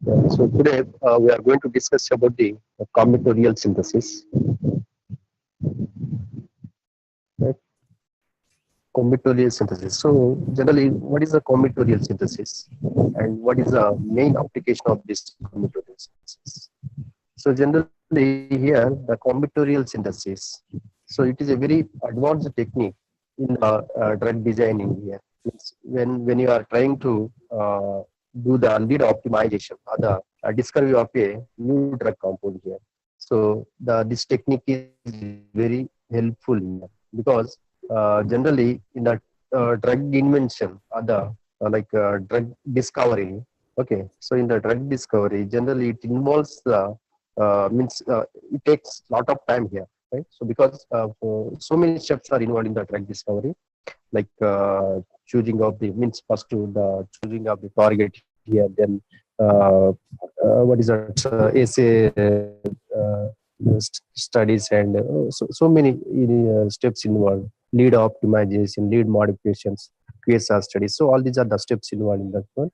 So today we are going to discuss about the combinatorial synthesis. Right? Combinatorial synthesis. So generally, what is a combinatorial synthesis, and what is the main application of this combinatorial synthesis? So generally, here the combinatorial synthesis. So it is a very advanced technique in drug designing here. It's when you are trying to do the lead optimization or the discovery of a new drug compound here. So this technique is very helpful here because generally in the drug invention or the drug discovery. Okay, so in the drug discovery, generally it involves the means it takes a lot of time here, right? So because so many steps are involved in the drug discovery, like choosing of the means first to the choosing of the target here, then what is that assay studies and so many steps involved. Lead optimization, lead modifications, QSR studies. So all these are the steps involved in that one,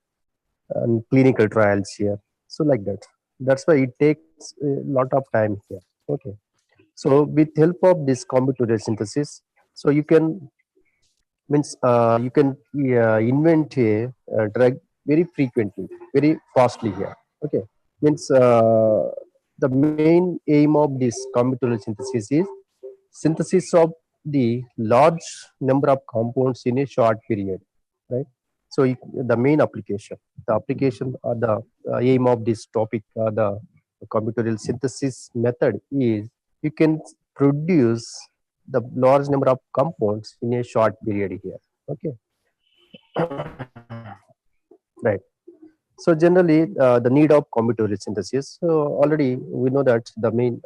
and clinical trials here. So like that. That's why it takes a lot of time here. Okay. So with help of this combinatorial synthesis, so you can you can invent a drug very frequently, very fastly here. Okay, means the main aim of this combinatorial synthesis is synthesis of the large number of compounds in a short period, right? So the main application or the aim of this topic, the combinatorial synthesis method is you can produce the large number of compounds in a short period here. Okay, right. So generally, the need of combinatorial synthesis. So already we know that the main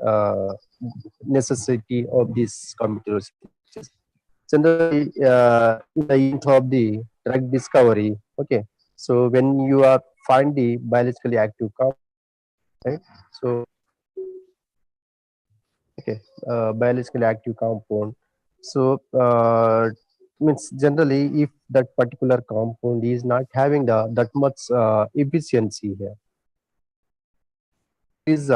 necessity of this combinatorial synthesis. Generally, in the event of the drug discovery. Okay, so when you are find the biologically active compound, right? So okay, biologically active compound. So means generally, if that particular compound is not having the that much efficiency here, is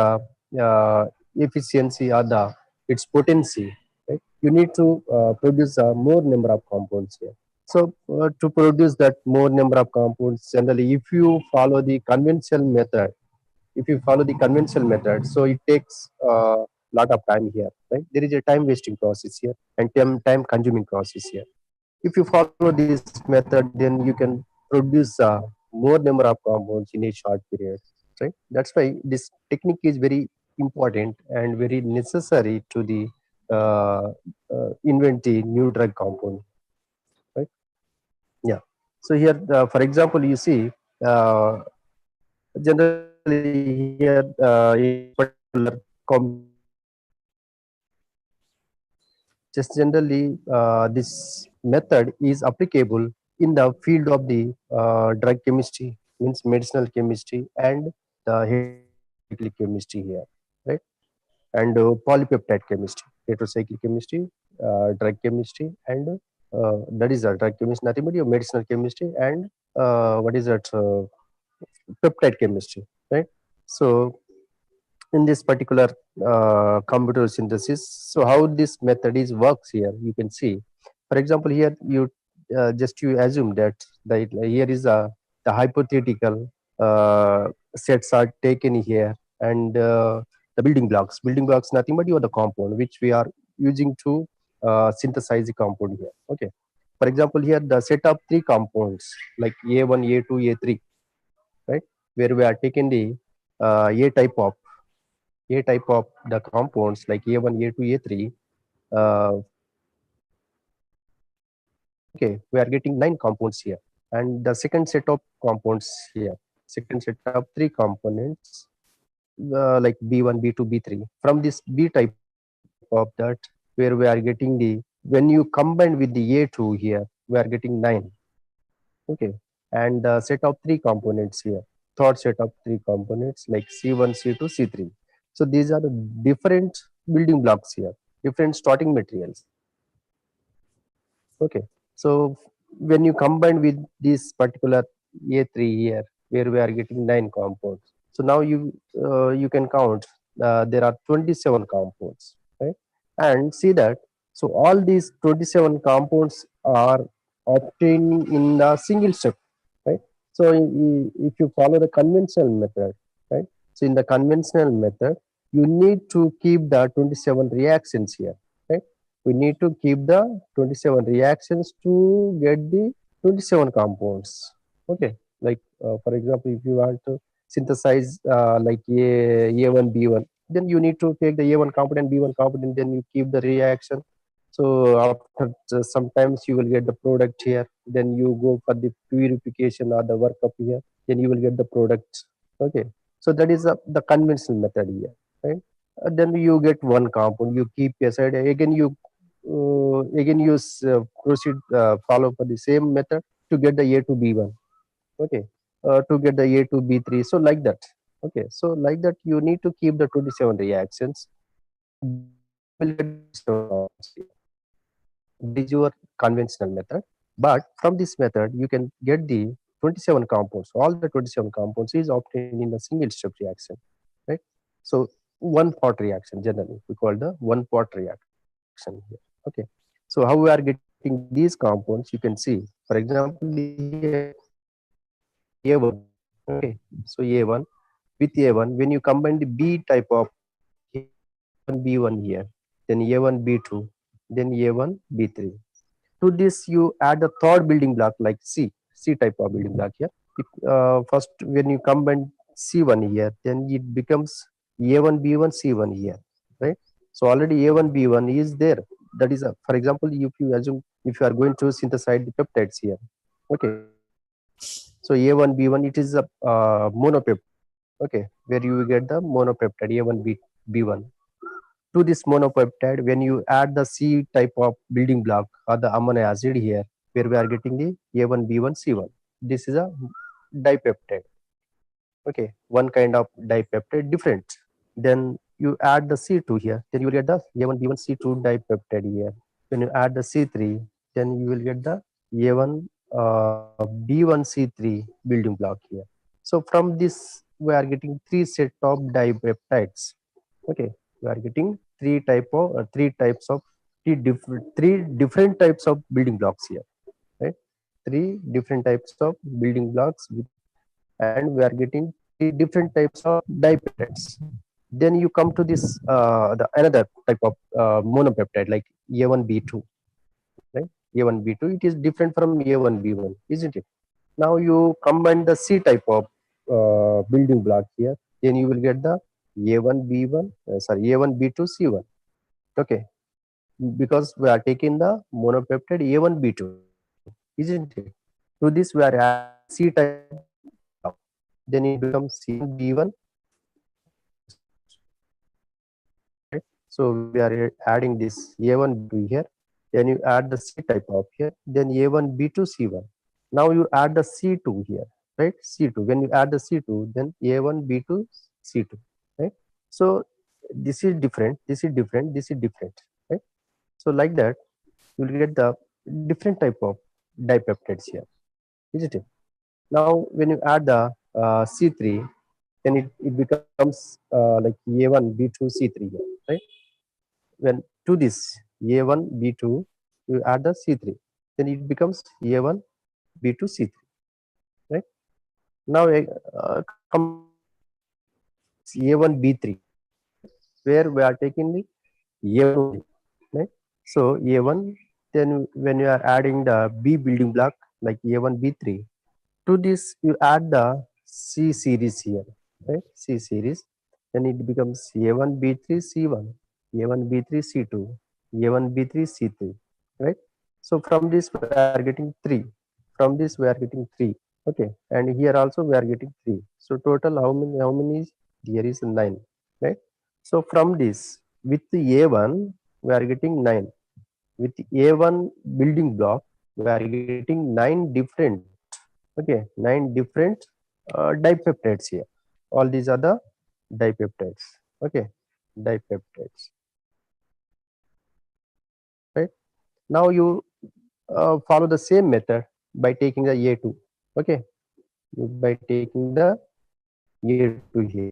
efficiency or the its potency, right? You need to produce more number of compounds here. So to produce that more number of compounds, generally, if you follow the conventional method, so it takes a lot of time here, right? There is a time wasting process here and time consuming process here. If you follow this method, then you can produce more number of compounds in a short period, right? That's why this technique is very important and very necessary to the invent the new drug compound, right? Yeah. So here, for example, you see, generally here in particular just generally this method is applicable in the field of the drug chemistry, means medicinal chemistry, and the heterocyclic chemistry here, right? And polypeptide chemistry, heterocyclic chemistry, drug chemistry, and that is a drug chemistry, nothing but your medicinal chemistry, and what is that peptide chemistry, right? So in this particular computer synthesis, so how this method is works here, you can see. For example, here you just you assume that here is the hypothetical sets are taken here, and the building blocks nothing but you are the compound which we are using to synthesize the compound here. Okay, for example, here the set of three compounds like A1, A2, A3, right, where we are taking the A type of the compounds like A1, A2, A3. Uh, okay, we are getting 9 compounds here, and the second set of compounds here, second set of three components like B1, B2, B3. From this B type of that, where we are getting the when you combine with the A2 here, we are getting 9. Okay, and the set of three components here, third set of three components like C1, C2, C3. So these are the different building blocks here, different starting materials. Okay, so when you combine with this particular A3 here, where we are getting 9 compounds. So now you can count, there are 27 compounds, right? And see that, so all these 27 compounds are obtained in a single step, right? So if you follow the conventional method, right? So in the conventional method, you need to keep the 27 reactions here, right? We need to keep the 27 reactions to get the 27 compounds. Okay, like for example, if you want to synthesize like A1 B1, then you need to take the A1 component, B1 component, then you keep the reaction. So after sometimes you will get the product here, then you go for the purification or the workup here, then you will get the product. Okay, so that is the conventional method here, right? Then you get one compound, you keep aside, again you proceed, follow for the same method to get the A to B1. Okay, to get the A to B3. So like that. Okay, so like that you need to keep the 27 reactions, then you will get the 27 compounds here. That is your conventional method. But from this method, you can get the 27 compounds. All the 27 compounds is obtained in a single step reaction, right? So one pot reaction, generally we call the one pot reaction here. Okay. So how we are getting these compounds, you can see. For example, here A1. Okay. So A1 with A1, when you combine the B type of here, A1 B1 here, then A1 B2, then A1 B3. To this you add the third building block like C type of building block here. First when you combine C1 here, then it becomes A1 B1 C1 here, right? So already A1 B1 is there. That is for example, if you assume, if you are going to synthesize the peptides here. Okay, so A1 B1, it is a monopeptide. Okay, where you will get the monopeptide A1 B1. To this monopeptide, when you add the C type of building block or the amino acid here, where we are getting the A1 B1 C1. This is a dipeptide. Okay, one kind of dipeptide different. Then you add the C2 here, then you will get the A1 B1 C2 dipeptide here. When you add the C3, then you will get the A1 B1 C3 building block here. So from this we are getting three set of dipeptides. Okay, we are getting three different types of building blocks here, right? Three different types of building blocks with, and we are getting three different types of dipeptides. Then you come to this the another type of monopeptide like A1B2, right? A1B2, it is different from A1B1, isn't it? Now you combine the C type of building block here, then you will get the A1B1, A1B2 C1. Okay, because we are taking the monopeptide A1B2, isn't it? To this we are adding the C type of building block, then it becomes C1B1 right? So we are adding this A1B2 here, then you add the C type of here, then A1B2 C1. Now you add the C2 here, right? C2. When you add the C2, then A1B2 C2, right? So this is different, this is different, this is different, right? So like that, you will get the different type of dipeptides here, isn't it? Now when you add the C3, then it becomes like A1B2 C3 here, right? When to this A1B2, you add the C3, then it becomes A1B2 C3, right? Now come to this A1B3, right? Where we are taking the A1 only, right? So A1, then when you are adding the B building block like A1B3, to this you add the C series here, right? C series, then it becomes A1B3 C1, A1B3 C2, A1B3 C3, right? So from this we are getting three. From this we are getting three. Okay, and here also we are getting three. So total how many? How many is here is nine, right? So from this with the A1 we are getting nine. With A1 building block we are getting nine different. Okay, nine different dipeptides here. All these are the dipeptides. Okay, dipeptides, right? Now you follow the same method by taking the A2. Okay, by taking the A2 here.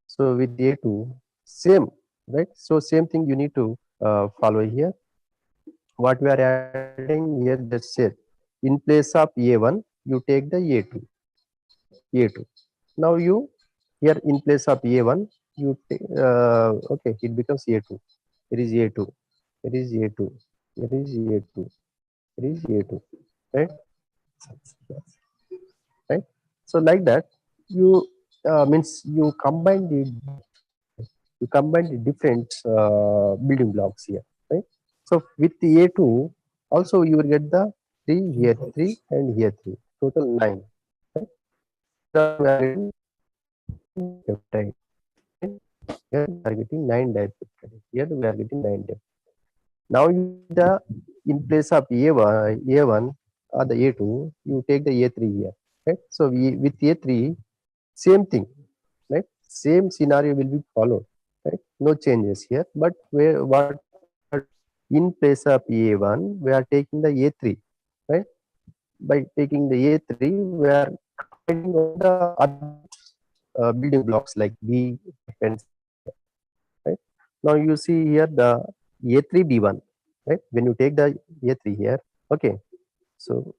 So with A2, same, right? So same thing you need to follow here. What we are adding here, just say in place of A1, you take the A2, right? A2. Now you here in place of A1, you take, okay, it becomes A2. It is A2. It is A2. It is A2. It is A2. Right? Right? So like that, you means you combine the different building blocks here, right? So with the A2, also you will get the 3 here, 3 and here 3, total 9. Right? Here also we are getting peptide. Right? Here we are getting 9 dipeptide. Here we are getting 9 dipeptide. Now you take the in place of A1 or the A2, you take the A3 here. Right? So we with A3, same thing, right? Same scenario will be followed, right? No changes here. But where what we are doing in place of A1, we are taking the A3, right? By taking the A3, we are combining all the other building blocks like B, F, and C, right? Now you see here the A3B1, right? When you take the A3 here, okay. So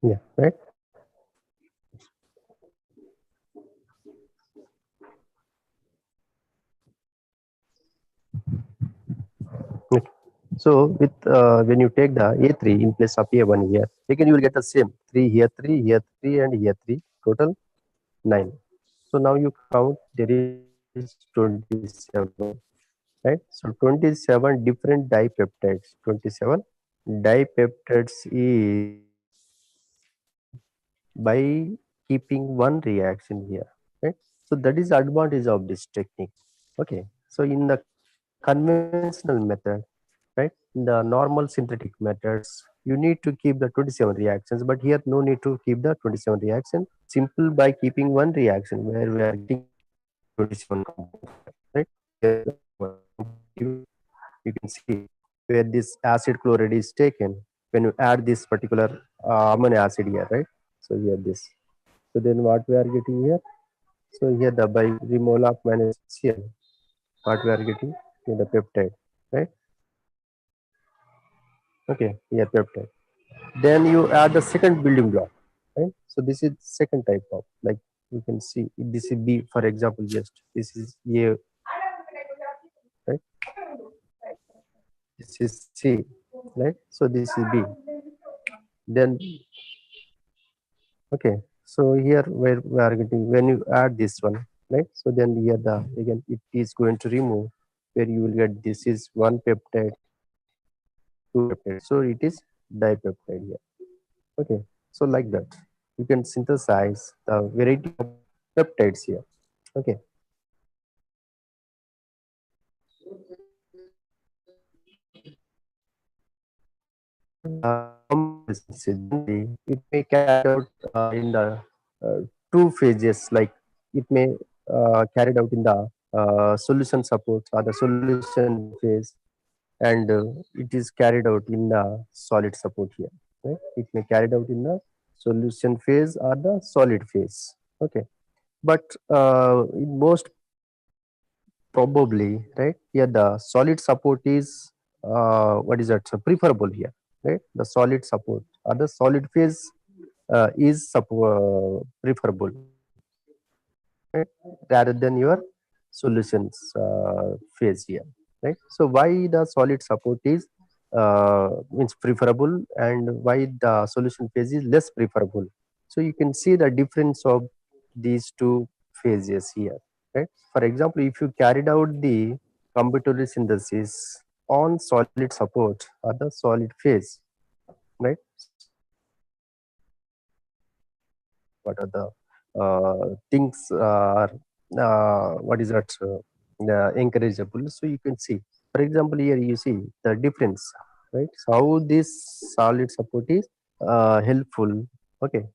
yeah, right. Okay. So with when you take the A3 in place of A1 here, again you will get the same 3 here 3 and here 3, total 9. So now you count, there is 27, right? So 27 different dipeptides. 27 dipeptides is by keeping one reaction here, right? So that is the advantage of this technique. Okay. So in the conventional method, right? In the normal synthetic methods, you need to keep the 27 reactions, but here no need to keep the 27 reaction. Simple by keeping one reaction where we are getting 27 compounds, right? Here the compound given, you can see where this acid chloride is taken when you add this particular amino acid here, right? So here this. So then what we are getting here? So here the by remol of minus here, what we are getting in the peptide, right? Okay, here peptide. Then you add the second building block, right? So this is second type of, like you can see this is B, for example, just this is A, right? This is C, right? So this is B. Then okay, so here where we are getting when you add this one, right? So then here the again it is going to remove where you will get this is one peptide, two peptide. So it is dipeptide here. Okay, so like that you can synthesize the variety of peptides here. Okay. Generally, it may carried out in the two phases, like it may carried out in the solution support or the solution phase, and it is carried out in the solid support here, right? It may carried out in the solution phase or the solid phase. Okay, but in most probably, right, here the solid support is what is that, so preferable here, right? The solid support or the solid phase is preferable, right, rather than your solutions phase here, right? So why the solid support is means preferable, and why the solution phase is less preferable. So you can see the difference of these two phases here, right? For example, if you carried out the combinatorial synthesis on solid support or the solid phase, right? So you can see what are the things are what is that encourageable. So you can see, for example, here you see the difference, right? So how this solid support is helpful, okay,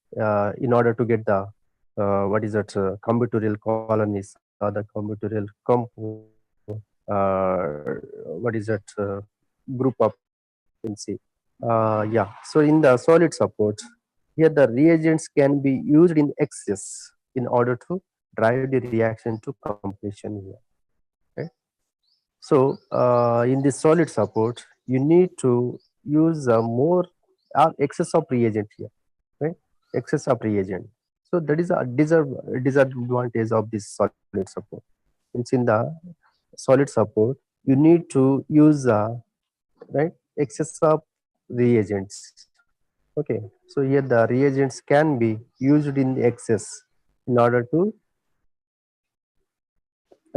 in order to get the what is that combinatorial colonies or the combinatorial compound, what is that group of compounds, you can see. Yeah, so in the solid support, here the reagents can be used in excess in order to drive the reaction to completion here. Right? So in this solid support, you need to use more excess of reagent here, right? Excess of reagent. So that is a disadvantage of this solid support. Means in the solid support, you need to use right excess of reagents. Okay, so here the reagents can be used in excess in order to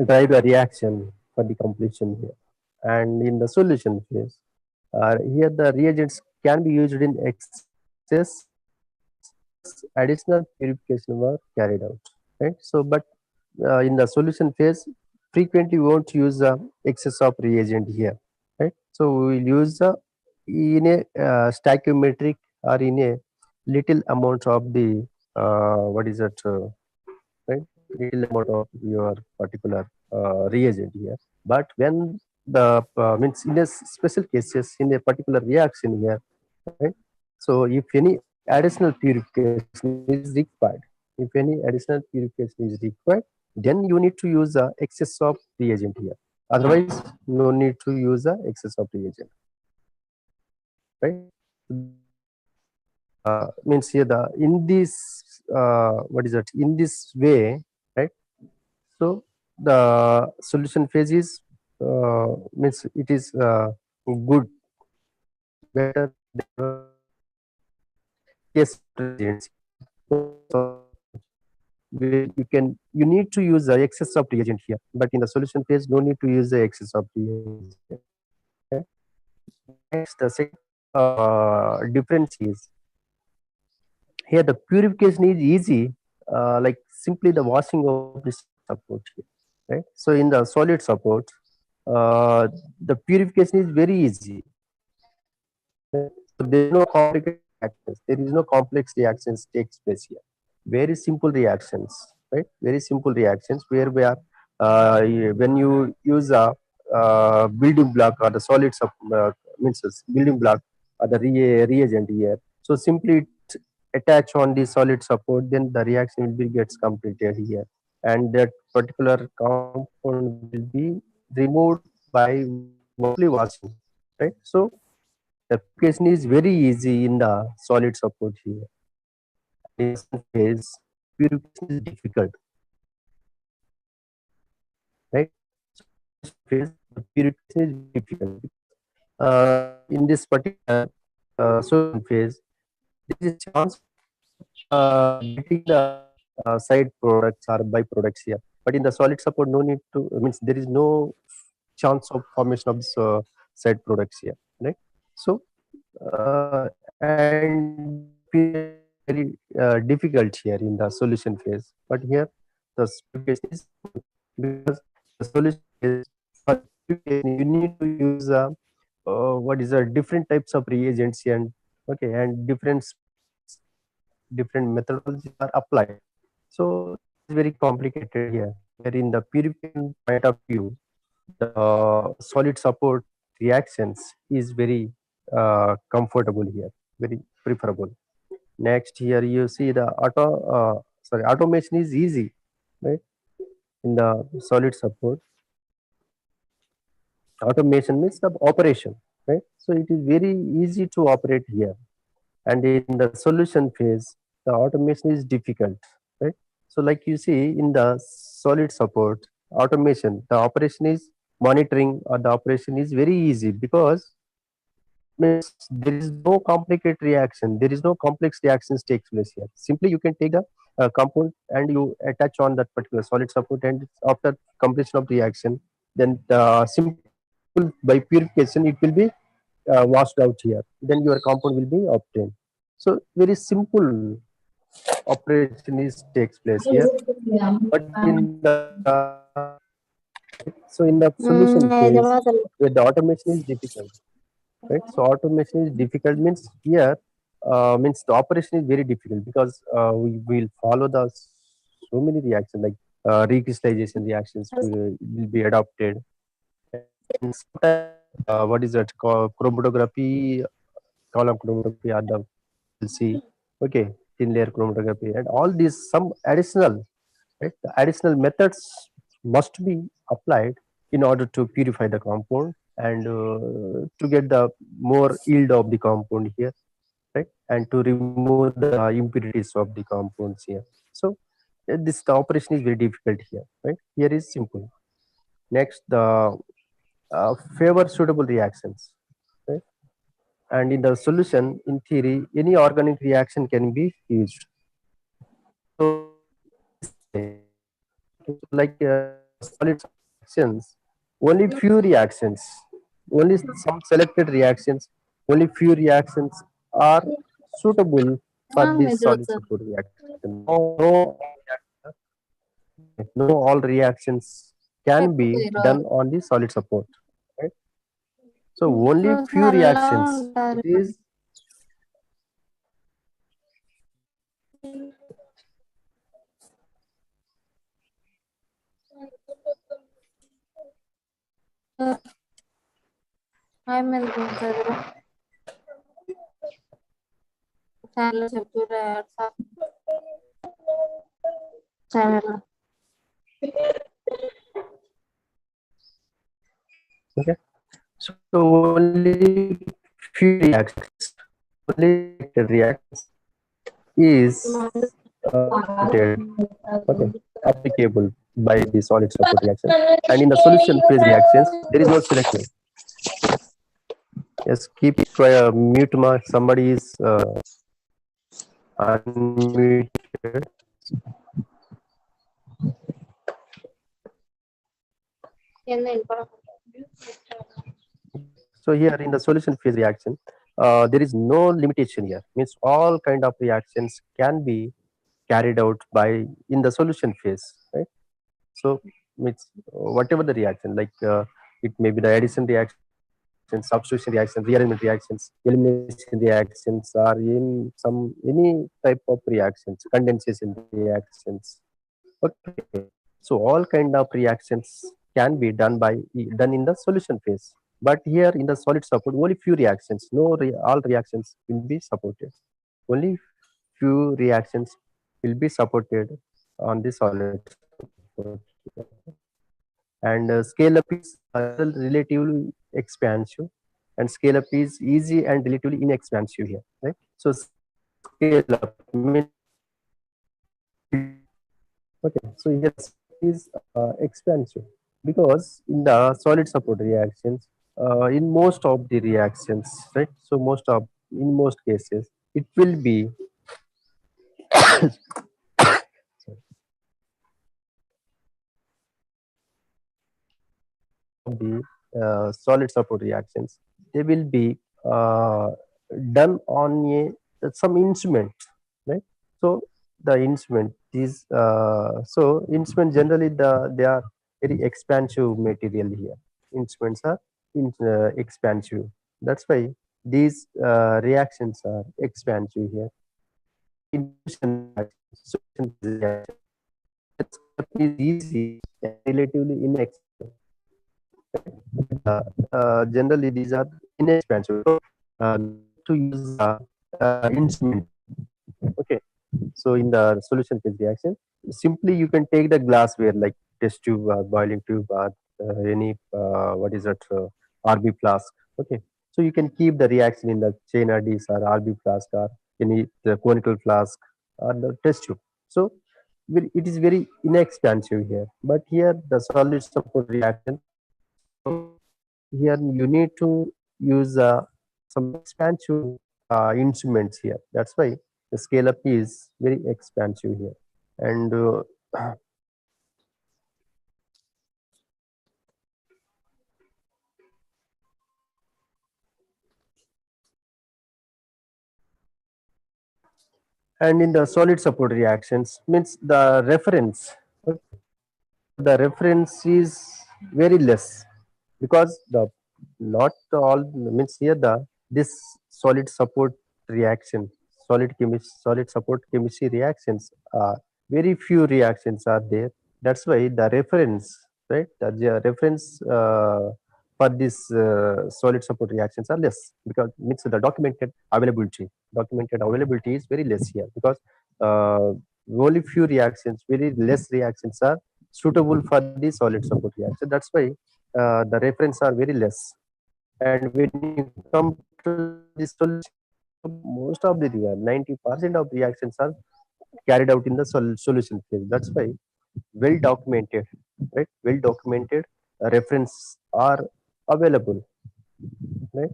drive a reaction for the completion here. And in the solution phase, here the reagents can be used in excess plus additional purification were carried out, right? So, but in the solution phase, frequently we won't use excess of reagent here, right? So we will use in a stoichiometric or in a little amount of the what is that right? Little amount of your particular reagent here. But when the means in a special cases in a particular reaction here, right? So if any additional purification is required, if any additional purification is required, then you need to use the excess of reagent here. Otherwise, no need to use the excess of reagent, right? Means here the in this what is that in this way, right? So the solution phase is means it is good, better than the case of reagents here. Where you need to use the excess of reagent here, but in the solution phase, no need to use the excess of reagents here. Okay? Next, the second difference is here the purification is easy, like simply the washing of the solid support here, right? So in the solid support, the purification is very easy. Right? So there is no complicated reactions. There is no complex reactions takes place here. Very simple reactions, right? Very simple reactions where we are when you use a building block or the solid means building block or the reagent here. So simply attach on the solid support, then the reaction will be gets completed here, and that particular compound will be removed by simply washing, right? So the application is very easy in the solid support here. In the phase, purification is difficult, right? So in the phase, the purification is very difficult. In this particular solution phase, there is a chance getting the side products or byproducts here. But in the solid support, no need to means there is no chance of formation of this, side products here, right? So and the purification is very difficult here in the solution phase. But here the purification is good because the solution phase for purification you need to use what is different types of reagents and okay and different speeds, different methodologies are applied. So it is very complicated here. Where in the purification point of view, the solid support reactions is very comfortable here, very preferable. Next here you see the automation is easy, right? In the solid support, automation means the operation, right? So it is very easy to operate here. And in the solution phase, the automation is difficult, right? So like you see in the solid support automation, the operation is monitoring or the operation is very easy because means there is no complicated reaction, there is no complex reactions takes place here. Simply you can take the compound and you attach on that particular solid support, and after completion of reaction, then simple by purification it will be washed out here, then your compound will be obtained. So very simple operation is takes place here. But in the so in the solution phase ధన్యవాదాలు. where the automation is difficult, right? So automation is difficult means here means the operation is very difficult because we will follow the so many reactions like recrystallization reactions will be adopted, and sometimes what is that called chromatography, column chromatography or the PLC, okay, thin layer chromatography, and all these some additional, right? The additional methods must be applied in order to purify the compound and to get the more yield of the compound here, right? And to remove the impurities of the compounds here. So this the operation is very difficult here, right? Here is simple. Next, the favor suitable reactions, right? And in the solution, in theory, any organic reaction can be used. So this way, okay, so like in the solid reactions, only few reactions, only some selected reactions, only few reactions are suitable for this మీరు solid support reaction. No all reactions can be చెప్పు done on the solid support, right? So only ఇప్పుడు few ఎలా reactions. ఉంటారు? It is hi Malcolm చదువు చాలా చెప్పు చాలా okay. So only few reactions, only selected reactions is suited, okay, applicable by the solid support reaction. And in the solution phase reactions, there is no selection. Yes, keep mute mark. Somebody is unmuted. So here in the solution phase reaction, there is no limitation here. Means all kind of reactions can be carried out by in the solution phase, right? So it's whatever the reaction, like it may be the addition reaction, substitution reaction, rearrangement reactions, elimination reactions, or in some any type of reactions, condensation reactions. Okay, so all kind of reactions can be done in the solution phase. But here in the solid support, only few reactions, all reactions will be supported. Only few reactions will be supported on the solid support. And scale up is relatively expansive, and scale up is easy and relatively inexpensive here, right? So scale up means okay. So here is expansive because in the solid support reactions, in most of the reactions, right? So in most cases, it will be the solid support reactions, they will be done on some instrument, right? So the instrument is so instrument generally they are very expansive material here. Instruments are expansive. That's why these reactions are expansive here. And in solution reaction, the step is easy and relatively inexpensive. Generally these are inexpensive. So, to use instrument. Okay. So in the solution phase reaction, simply you can take the glassware like test tube or boiling tube or any what is that RB flask. Okay. So you can keep the reaction in the chain or dish or RB flask or any the conical flask or the test tube. So it is very inexpensive here. But here the solid support reaction. So here you need to use some expansive instruments here. That's why the scale up is very expansive here. And and in the solid support reactions means the reference. Okay. So the reference is very less because the not all means here the this solid support reaction, solid support chemistry reactions, very few reactions are there. That's why the reference, right, the reference for this solid support reactions are less, because means the documented availability is very less here, because uh, only few reactions, very less reactions are suitable for the solid support reaction. That's why the reference are very less. And when you come to the solution, most of the 90% of reactions are carried out in the solution phase. That's why well documented, right? Well documented reference are available, right?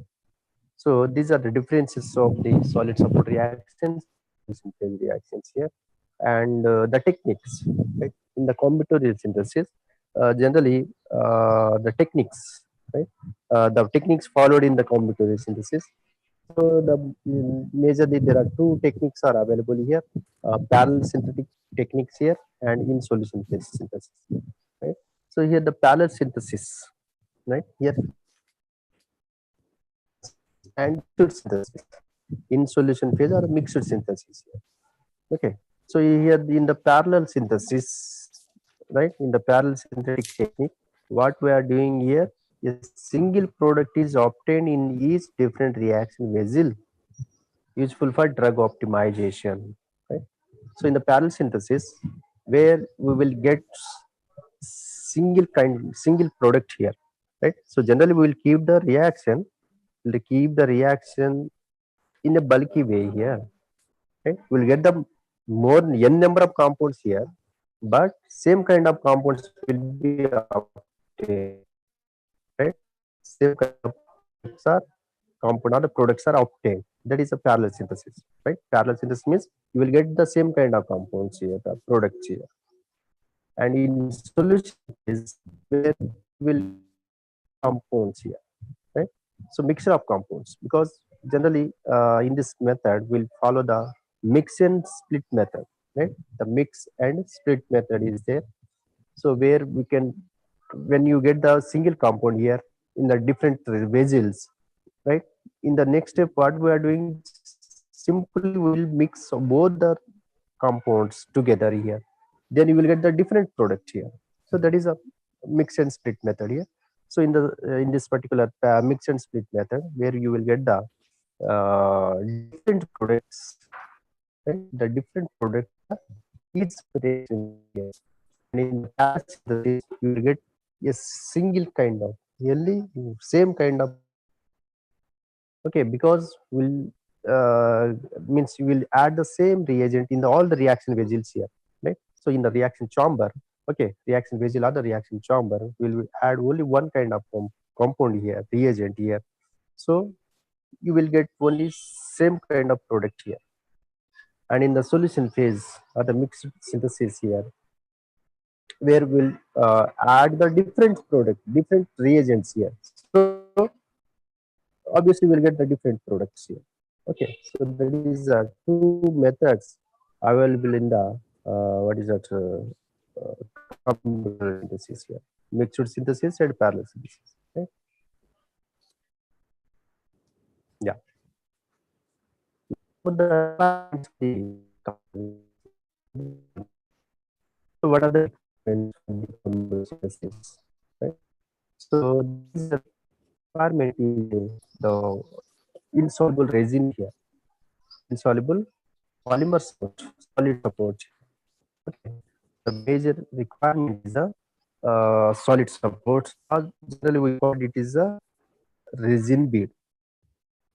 So these are the differences of the solid support reactions and the solution phase reactions here. And the techniques, right? In the combinatorial synthesis, generally the techniques, right? The techniques followed in the combinatorial synthesis. So majorly there are two techniques are available here: parallel synthetic techniques here, and in solution phase synthesis. Right. So here the parallel synthesis, right? Here and mixed synthesis, in solution phase or mixed synthesis here. Okay. So here in the parallel synthesis, right? In the parallel synthetic technique, what we are doing here, a single product is obtained in each different reaction vessel, useful for drug optimization. Right? So in the parallel synthesis, where we will get single product here, right? So generally we will keep the reaction in a bulky way here, right? We'll get the more n number of compounds here, but same kind of compounds will be obtained, right? Same kind of products are compound or the products are obtained. That is a parallel synthesis, right? Parallel synthesis means you will get the same kind of compounds here, the products here. And in solution phase, where we will get compounds here, right? So mixture of compounds, because generally in this method we'll follow the mix and split method, right? The mix and split method is there. So where we can, when you get the single compound here in the different vessels, right? In the next step, what we are doing, simply we will mix both the compounds together here. Then you will get the different product here. So that is a mix and split method here. So in this particular mix and split method, where you will get the different products, right? The different products are each reaction here. And in the parallel synthesis, you will get a single kind of, really same kind of product here. Okay, because we'll means you will add the same reagent in all the reaction vessels here, right? So in the reaction chamber, okay, reaction vessel or the reaction chamber, will add only one kind of compound here, reagent here. So you will get only same kind of product here. And in the solution phase or the mixed synthesis here, where we'll add the different product, different reagents here. So obviously we'll get the different products here. Okay, so that is two methods available in the what is that combinatorial synthesis here, mixed synthesis and parallel synthesis. Okay? Yeah. So the requirements for the so what are the requirements for the combinatorial synthesis? Right. So this is the requirement is the insoluble resin here, insoluble polymer support, solid support. Okay. The major requirement is a solid support, or generally we call it is a resin bead,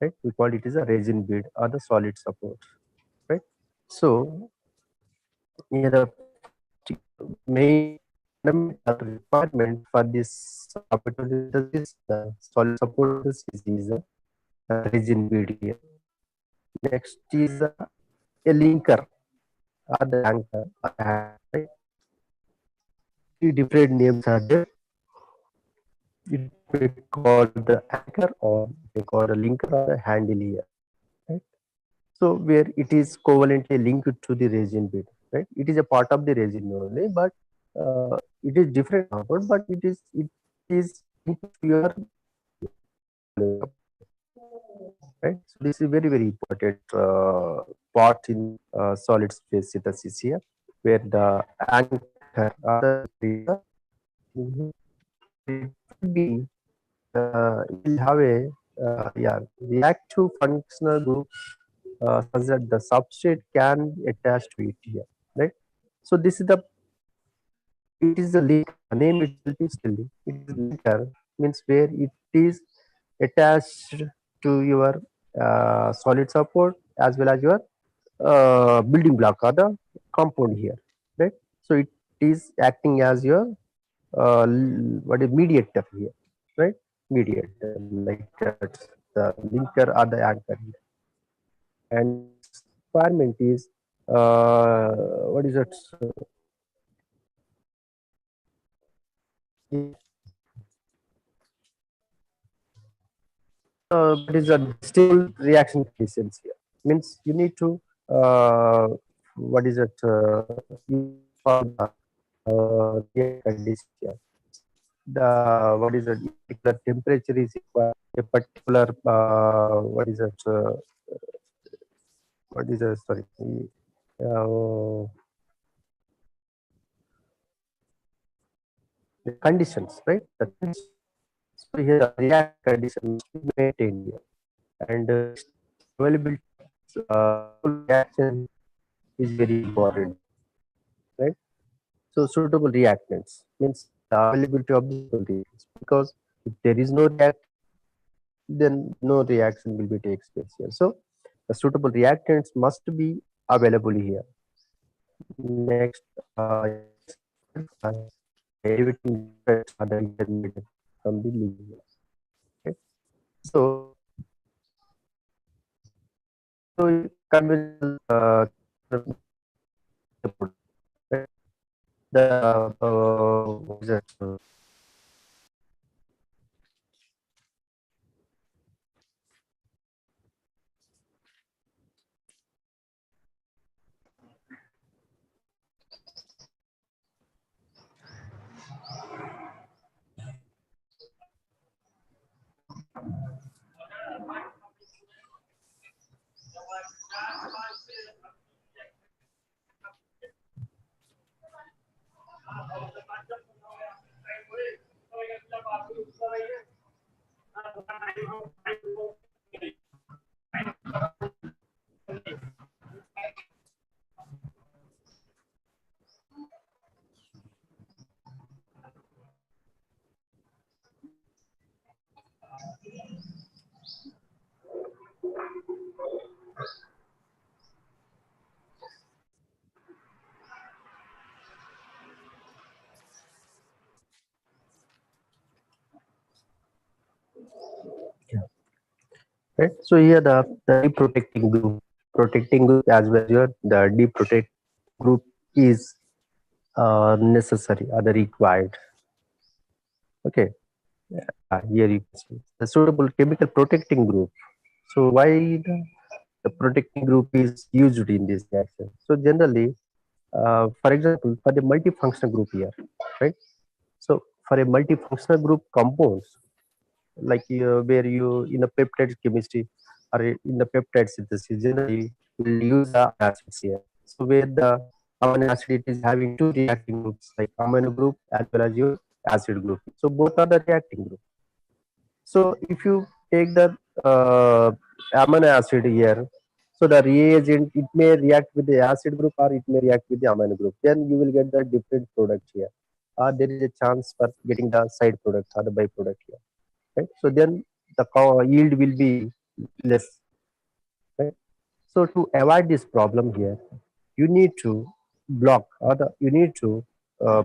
right? We call it is a resin bead or the solid support, right? So here the first main fundamental requirement for this combinatorial synthesis, the solid support synthesis is resin bead here. Next is a linker or the anchor or the handle, right? Three different names are there. It may be called the anchor, or it may called a linker or a handle here, right? So where it is covalently linked to the resin bead, right? It is a part of the resin only, but it is different compound, but it is linked to your molecule compound, right? So this is very important part in solid phase synthesis here, where the anchor or the linker is here. So it will be it will have a reactive functional group such that the substrate can attach to it here, right? So this is the it is the linker. The name itself is telling it is linker, means where it is attached to your solid support as well as your building block or the compound here, right? So it is acting as your what is mediator here, right? Mediator, like the linker or the anchor here. And the next requirement is what is it? Yeah, that is a stable reaction conditions here. Means you need to what is it? You need to follow the reaction conditions here. The what is it? A particular temperature is required. A particular what is it? What is it? Sorry. Uh, the conditions, right? The conditions. So here the reaction condition must be maintained here, and next availability of suitable reaction is very important, right? So suitable reactants means the availability of the suitable reactants, because if there is no reactant, then no reaction will be takes place here. So the suitable reactants must be available here. Next, is required for derivating effects are the intermediate from the linear. Okay. So, so in conventional the product, right? The what is that? Yeah. Right. So here the deep protecting group as well as your the deep protect group is necessary or the required. Okay. Here you can see the suitable chemical protecting group. So why the protecting group is used in this reaction? So generally, for example, for the multifunctional group here, right? So for a multifunctional group compounds, like where you in the peptide chemistry or in the peptide synthesis, generally will use the amino acids here. So where the amino acid it is having two reacting groups, like amino group as well as your acid group. So both are the reacting group. So if you take the uh, amino acid here, so the reagent it may react with the acid group or it may react with the amino group. Then you will get the different product here. There is a chance for getting the side product or the byproduct here, right? So then the yield will be less, right? So to avoid this problem here, you need to block or you need to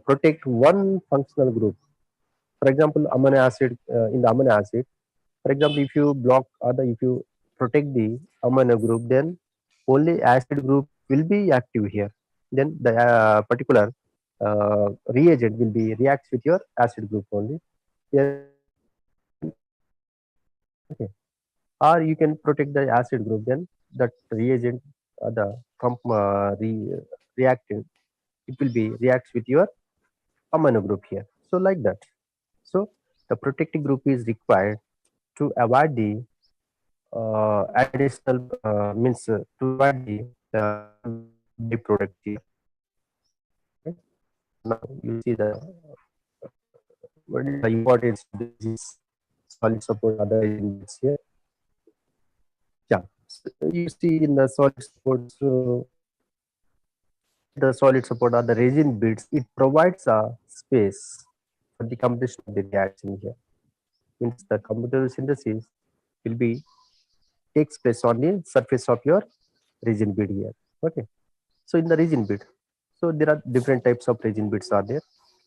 protect one functional group. For example, amino acid in the amino acid. For example, if you block or if you protect the amino group, then only acid group will be active here. Then the particular reagent will be reacts with your acid group only. Here you can protect the amino group. Okay, or you can protect the acid group. Then that reagent, the reactant, it will be reacts with your amino group here. So like that. So the protective group is required to avoid the additional means to avoid the byproducts here. Right? Now you see the what is the importance of this solid support other resin bits here. Yeah, so you see in the solid support, so here the solid support or the resin bits, it provides a space for the completion of the reaction here. Means the combinatorial synthesis will be takes place on the surface of your resin bead here. Okay, so in the resin bead, so there are different types of resin beads are there,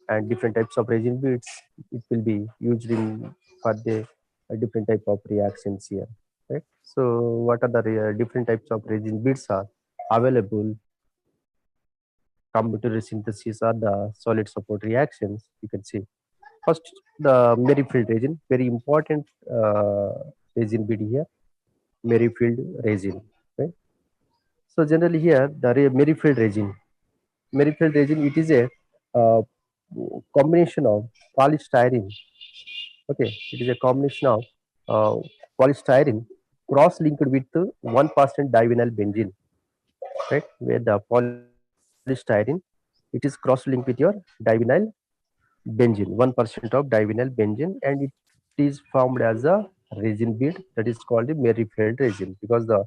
and different types of resin beads it will be used in for the different type of reactions here, right? So what are the different types of resin beads are available for the combinatorial synthesis or the solid support reactions? You can see first the Merrifield resin, very important resin bead here, Merrifield resin, right? So generally here the Merrifield resin, Merrifield resin, it is a uh, combination of polystyrene. Okay, it is a combination of uh, polystyrene cross-linked with 1% divinyl benzene, right? Where the polystyrene, it is cross-linked with your divinyl benzene, 1% of divinyl benzene, and it is formed as a resin bead that is called the Merrifield resin, because the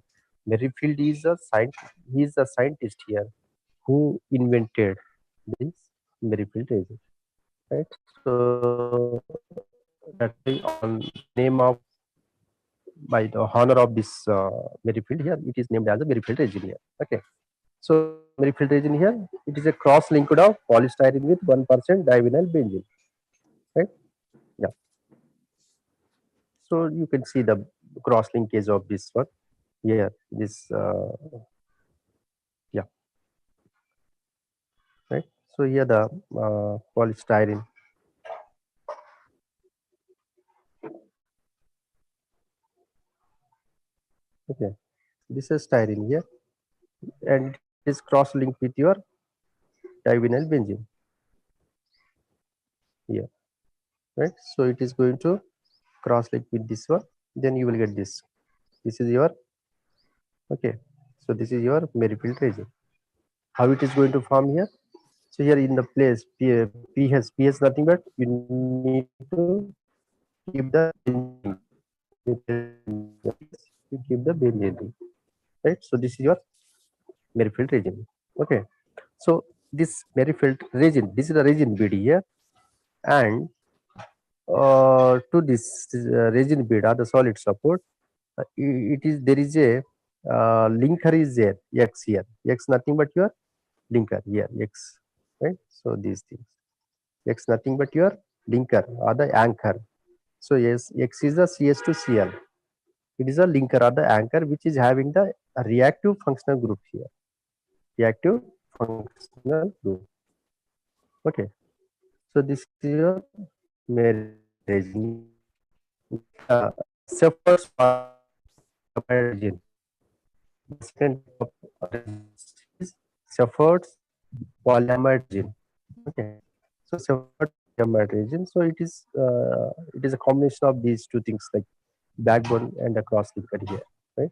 Merrifield is a scientist, he is a scientist here who invented this Merrifield resin, right? So that's why on the name of by the honor of this Merrifield here, it is named as a Merrifield resin here. Okay. So Merrifield resin here, it is a cross linked of polystyrene with 1% divinyl benzene, right? Yeah. So you can see the cross linkage of this one here. This yeah, right. So here the polystyrene. Okay, this is styrene here, and it is cross linked with your divinyl benzene here, right? So it is going to cross link with this one, then you will get this. This is your okay. So this is your Merrifield resin. How it is going to form here? So here in the place P has nothing but you need to keep the benzene ring. You place in the PS, you keep the benzene ring, right? So this is your Merrifield resin. Okay. So this Merrifield resin, this is the resin bead here, and to this resin bead or the solid support, it is there is a linker is there, X here. X nothing but your linker here, X, right? So these things. X nothing but your linker or the anchor. So yes, X is the CS to Cl. It is a linker or the anchor which is having the reactive functional group here. Reactive functional group. Okay. So this is your Merrifield resin here. Then the Cephal's polyamide resin. The second type of resin is Cephal's polyamide resin. Okay. So Cephal's polyamide resin. So it is a combination of these two things like backbone and a cross linker here, right?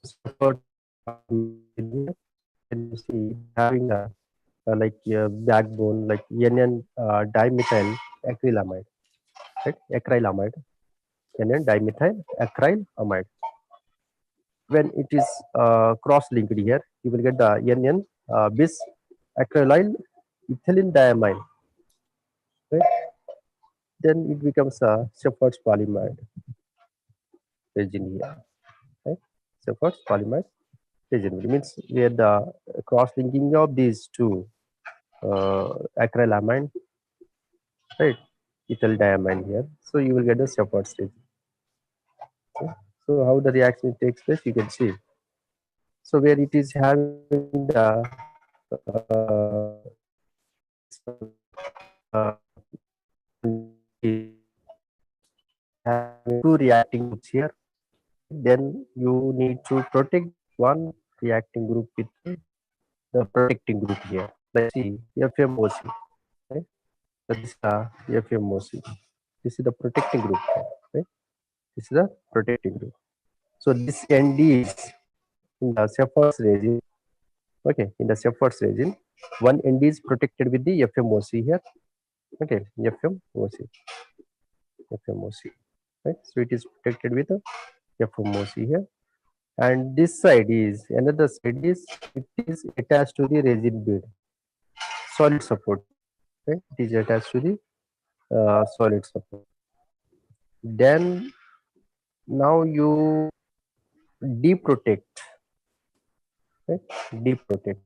So Cephal's resin here, then you see it is having a backbone, like NN dimethyl acrylamide, right? Acrylamide, NN dimethyl acrylamide. When it is cross-linked here, you will get the NN bis acrylyl ethylene diamine, right? Then it becomes a Shepherd's polymer resin here, right? Shepherd's polymer resin means where the cross-linking of these two acrylamide, right? Ethyl diamine here, so you will get the Shepherd's resin. Okay? So how the reaction takes place, you can see. So where it is having the this having two reacting groups here, then you need to protect one reacting group with the protecting group here. Like see FMOC, right? So this is the FMOC. This is the protecting group, right? This is the protecting group. So this ND is in the Shepherd's resin. Okay, in the Shepherd's resin, one ND is protected with the FMOC here. Okay, FMOC, right? So it is protected with the FMOC here, and this side is another side is it is attached to the resin bed, solid support here, right? It is attached to the solid support. Then now you deprotect, right? Deprotect,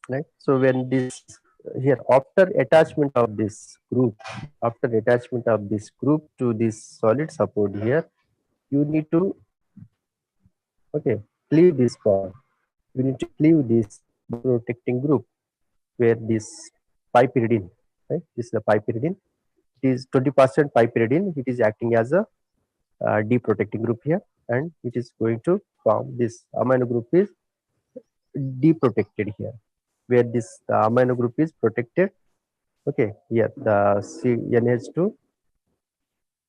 right? So when this here after attachment of this group, after attachment of this group to this solid support here, you need to okay cleave this bond. You need to cleave this protecting group where this piperidine, right? This is the piperidine. It is 20% piperidine. It is acting as a deprotecting group here, and it is going to form this amino group is deprotected here, where this the amino group is protected. Okay, here the NH2.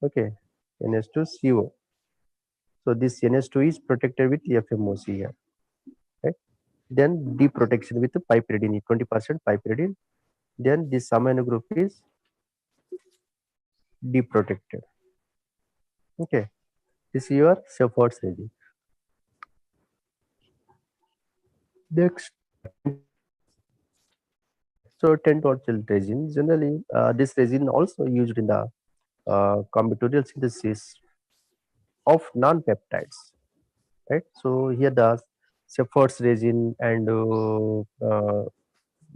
Okay, NH2CO. So this NH2 is protected with FMOC here, right? Then deprotection with the piperidine, 20% piperidine. Then this amino group is deprotected. Okay, this is your Shepherd's resin. Next, so 10 torchel resin. Generally, this resin also used in the combinatorial synthesis of non-peptides, right? So here the Shepherd's resin and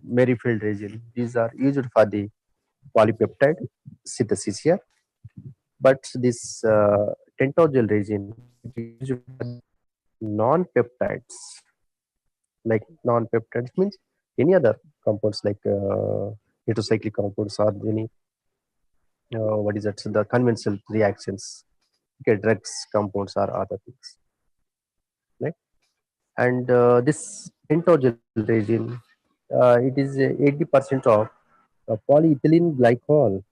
Merrifield resin, these are used for the polypeptide synthesis here. But this tentogel resin, it is used for the non-peptides, like non-peptides means any other compounds like heterocyclic compounds or any what is that? So the conventional reactions, okay, drugs, compounds, or other things, right? And this pentogel resin, it is 80% of polyethylene glycol,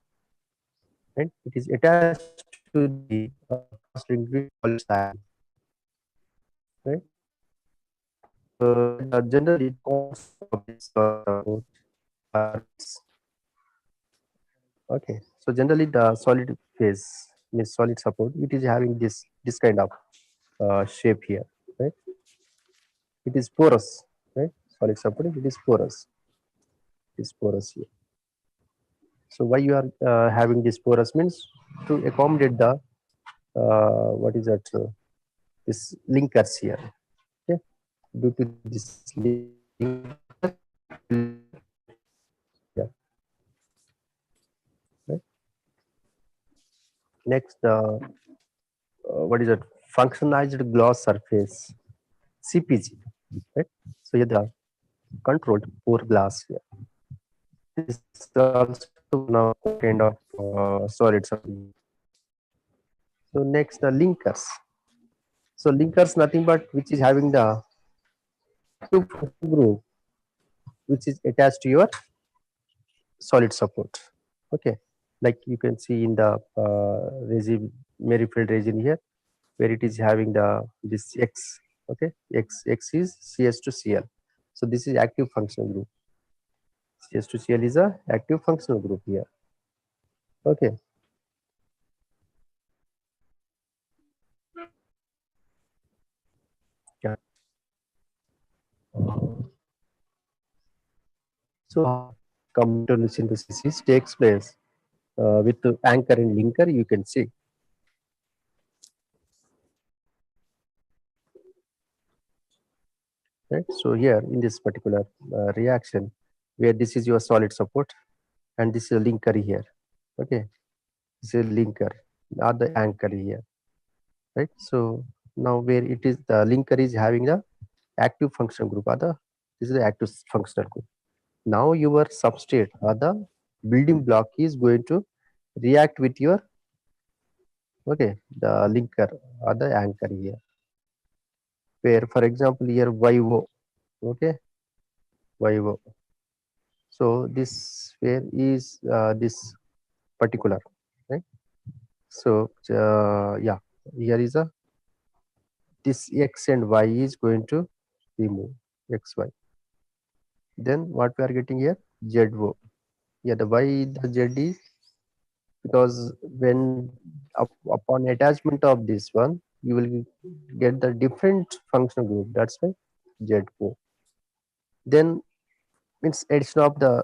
right? It is attached to the cross-linked with polystyrene, right? Generally, the compounds of this support are okay. So generally, the solid phase means solid support. It is having this kind of shape here, right? It is porous, right? Solid support. It is porous. It is porous here. So why you are having this porous means to accommodate the what is that? This linkers here. Okay, due to this yeah, right? Next, what is it? Functionalized gloss surface, CPG, right? So here the controlled pour glass here. This is also one of kind of solid surface. So next, the linkers. So linkers nothing but which is having the active group which is attached to your solid support. Okay, like you can see in the resin, Merrifield resin here, where it is having the this X. Okay, X is CS to Cl. So this is active functional group. CS2Cl is a active functional group here. Okay. Yeah. So how combinatorial synthesis takes place with the anchor and linker, you can see. Right. So here in this particular reaction, where this is your solid support and this is a linker here. Okay. This is a linker, not the anchor here. Right. So now where it is the linker is having the active functional group, or the this is the active functional group. Now your substrate or the building block is going to react with your, okay, the linker or the anchor here, where for example here YO, okay, YO. So this where is this particular, right? So yeah, here is a this X and Y is going to remove XY. Then what we are getting here, ZO. Yeah, the Y, the Z is because when upon attachment of this one, you will get the different functional group. That's why ZO. Then means addition of the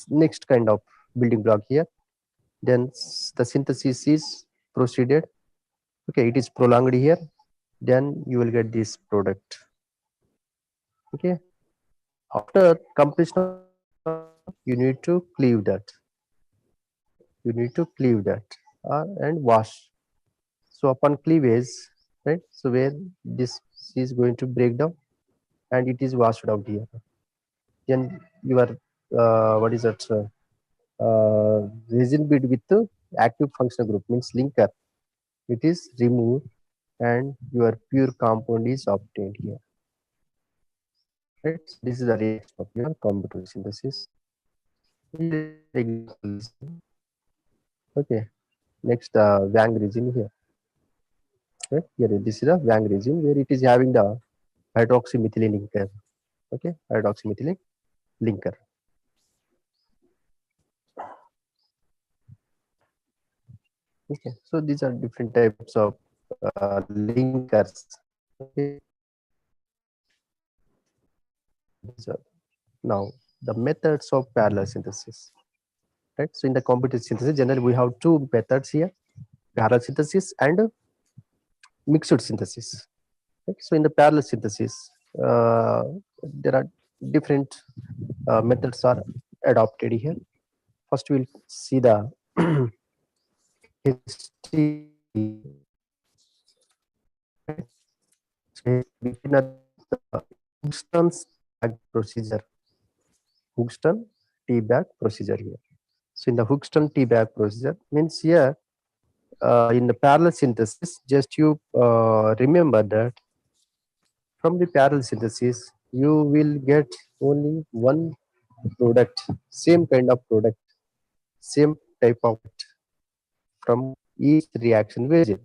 next kind of building block here. Then the synthesis is proceeded. Okay, it is prolonged here. Then you will get this product. Okay. After completion of this one, you need to cleave that. You need to cleave that and wash. So upon cleavage, right? So where this is going to break down and it is washed out here. Then your what is that? Resin bit with the active functional group means linker. It is removed and your pure compound is obtained here. Right. So this is the reaction of your combinatorial synthesis. Here is an example resin. Okay. Next, Wang resin here. Right. Here, this is a Wang resin where it is having the hydroxymethylene linker. Okay, hydroxymethylene linker. Okay, so these are different types of linkers. Okay, these are now the methods of parallel synthesis. Right. So in the competitive synthesis, generally we have two methods here: parallel synthesis and mixed synthesis. Right. So in the parallel synthesis, there are different methods are adopted here. First, we'll see the history of the right. So begin at the Houston's bag procedure. Houston tea bag procedure here. So in the Houston tea bag procedure means here in the parallel synthesis, just you remember that from the parallel synthesis you will get only one product, same kind of product, same type of from each reaction region,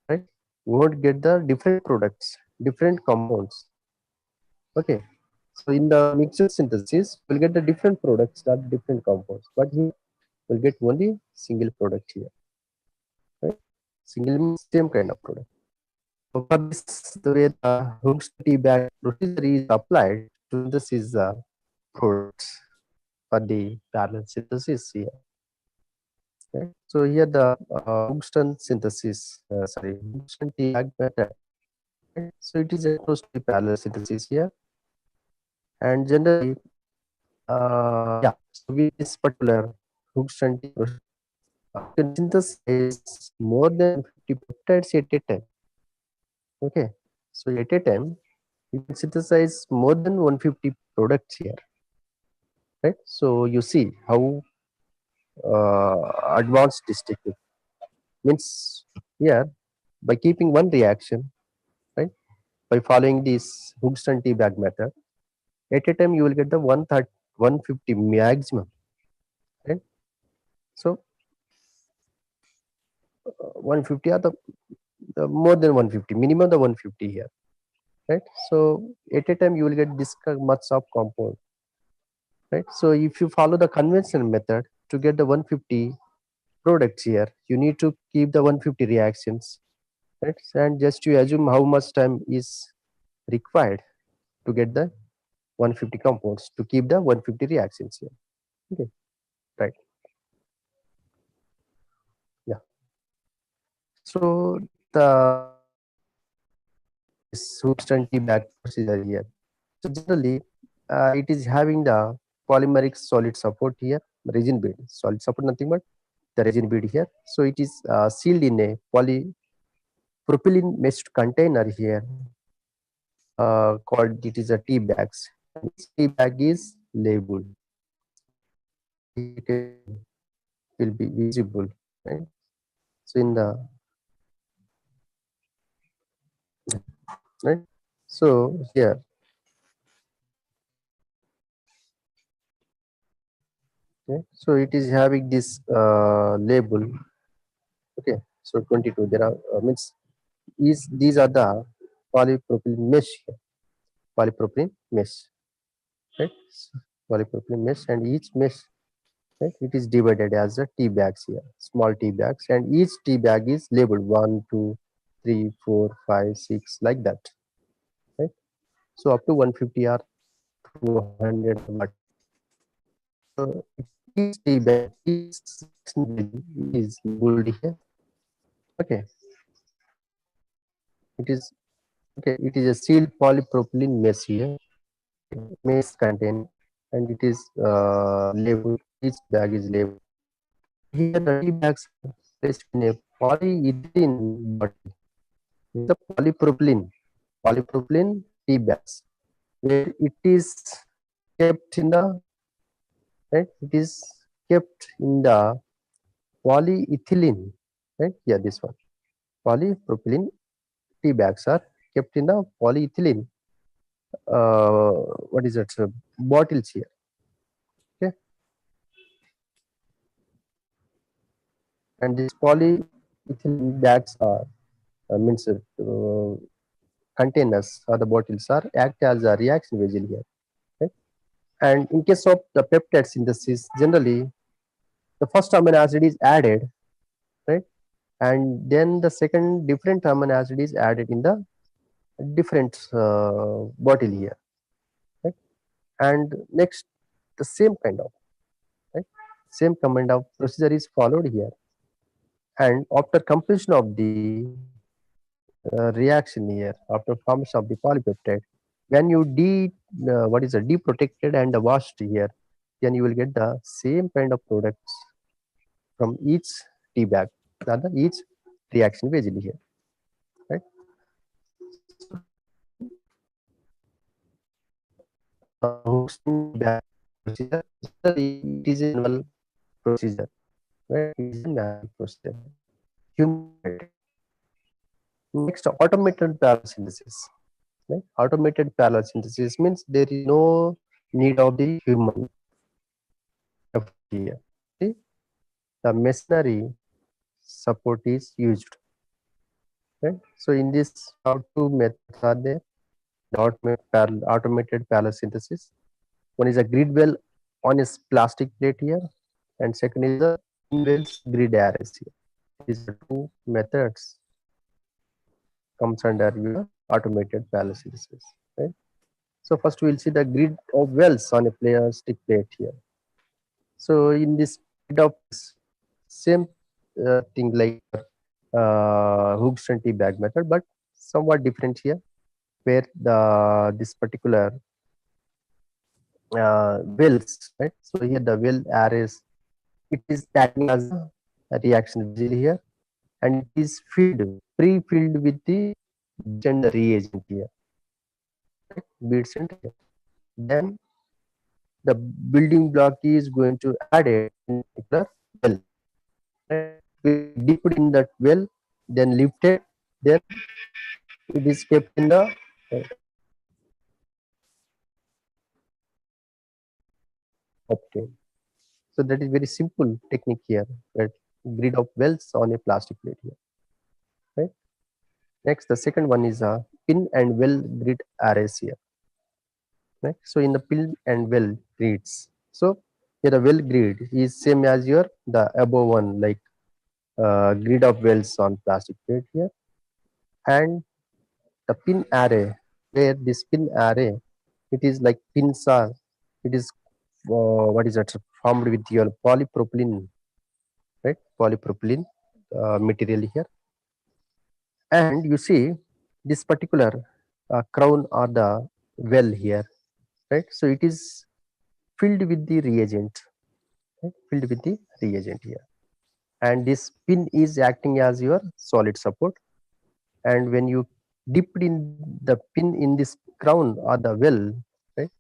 right? We won't get the different products, different compounds. Okay. So in the mixture synthesis, we'll get the different products, not different compounds. But here we'll get only single product here. Right? Single means same kind of product. So for this, the way the Hooke's tea bag procedure is applied to synthesis products for the parallel synthesis here. Okay. So here the Houston synthesis, sorry, Houston tea bag method. Right? So it is a close to parallel synthesis here, and generally, yeah. So with this particular Houston tea process, you can synthesize more than 50 peptides at a time. Okay, so at a time you can synthesize more than 150 products here, right? So you see how advanced this technique means here by keeping one reaction, right? By following this Houston tea bag method, at a time you will get the 150 maximum, right? So 150 are the more than 150, minimum the 150 here, right? So at a time you will get this much of compound, right? So if you follow the conventional method to get the 150 products here, you need to keep the 150 reactions, right? And just to assume how much time is required to get the 150 compounds to keep the 150 reactions here. Okay, right. Yeah. So the this Houston tea bag procedure here. So generally, it is having the polymeric solid support here, resin bead. Solid support nothing but the resin bead here. So it is sealed in a polypropylene meshed container here, called it is a tea bags, and each tea bag is labeled. It will be visible, right? So in the right. So here, okay, so it is having this label. Okay, so 22. There are means is these are the polypropylene mesh here, polypropylene mesh, right? So polypropylene mesh, and each mesh, right, it is divided as a tea bags here, small tea bags, and each tea bag is labeled 1, 2, 3, 4, 5, 6, like that, right? So up to 150 or 200 or whatever. So each tea bag, each section is labeled here. Okay, it is okay. It is a sealed polypropylene mesh here, mesh container, and it is labeled. Each bag is labeled. Here the tea bags are placed in a polyethylene bottle. It's a polypropylene tea bags, where it is kept in the right. It is kept in the polyethylene, right? Yeah, this one. Polypropylene tea bags are kept in the polyethylene. Uh, what is that? Bottles here. Okay, and these polyethylene bags are means containers or the bottles are act as a reaction vessel here. Okay? And in case of the peptide synthesis, generally the first amino acid is added, right? And then the second different amino acid is added in the different bottle here, right? And next, the same kind of right, same kind of procedure is followed here. And after completion of the reaction here, after formation of the polypeptide, when you what is a deprotected and washed here, then you will get the same kind of products from each tea bag, rather each reaction vessel here, right? So Houston tea bag procedure, generally it is a manual procedure, right? It is a manual procedure, human operated. Next, automated parallel synthesis. Right? Automated parallel synthesis means there is no need of the human effort here. See, the machinery support is used. Right? So in this, we have two methods are there. The automated parallel synthesis. One is a grid well on a plastic plate here, and second is the in wells grid arrays here. These are two methods comes under your automated parallel synthesis. Right? So first we'll see the grid of wells on a plastic plate here. So in this grid of wells, same thing like Hooke's and tea bag method, but somewhat different here, where the this particular wells, right? So here the well arrays, it is acting as a reaction vessel here, and it is pre-filled with the beads and the reagent here, right? Beads and reagent. Then the building block is going to add it in particular well, right? We dip it in that well, then lifted, then it is kept in the obtained. So that is very simple technique here, right? Grid of wells on a plastic plate here, right? Next, the second one is a pin and well grid arrays here. Right? So in the pin and well grids, so here the well grid is same as your the above one, like grid of wells on plastic plate here, and the pin array, where this pin array, it is like pins are, it is what is that, formed with your polypropylene, right? Polypropylene material here, and you see this particular crown or the well here, right? So it is filled with the reagent, right? Filled with the reagent here, and this pin is acting as your solid support, and when you dipped in the pin in this crown or the well, right,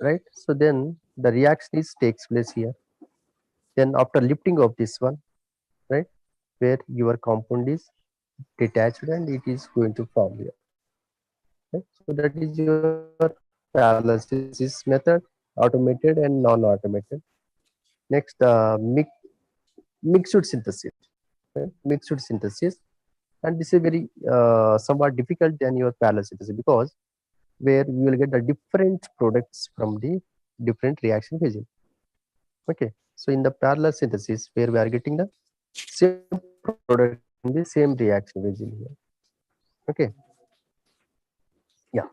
right, so then the reaction is takes place here. Then after lifting of this one, right, where your compound is detached and it is going to form here, right? So that is your parallel synthesis method, automated and non-automated. Next, mixed synthesis, right? Mixed synthesis, and this is very somewhat difficult than your parallel synthesis, because where you will get the different products from the different reaction phases. Okay, so in the parallel synthesis, where we are getting the same product from the same reaction phase in here. Okay, yeah.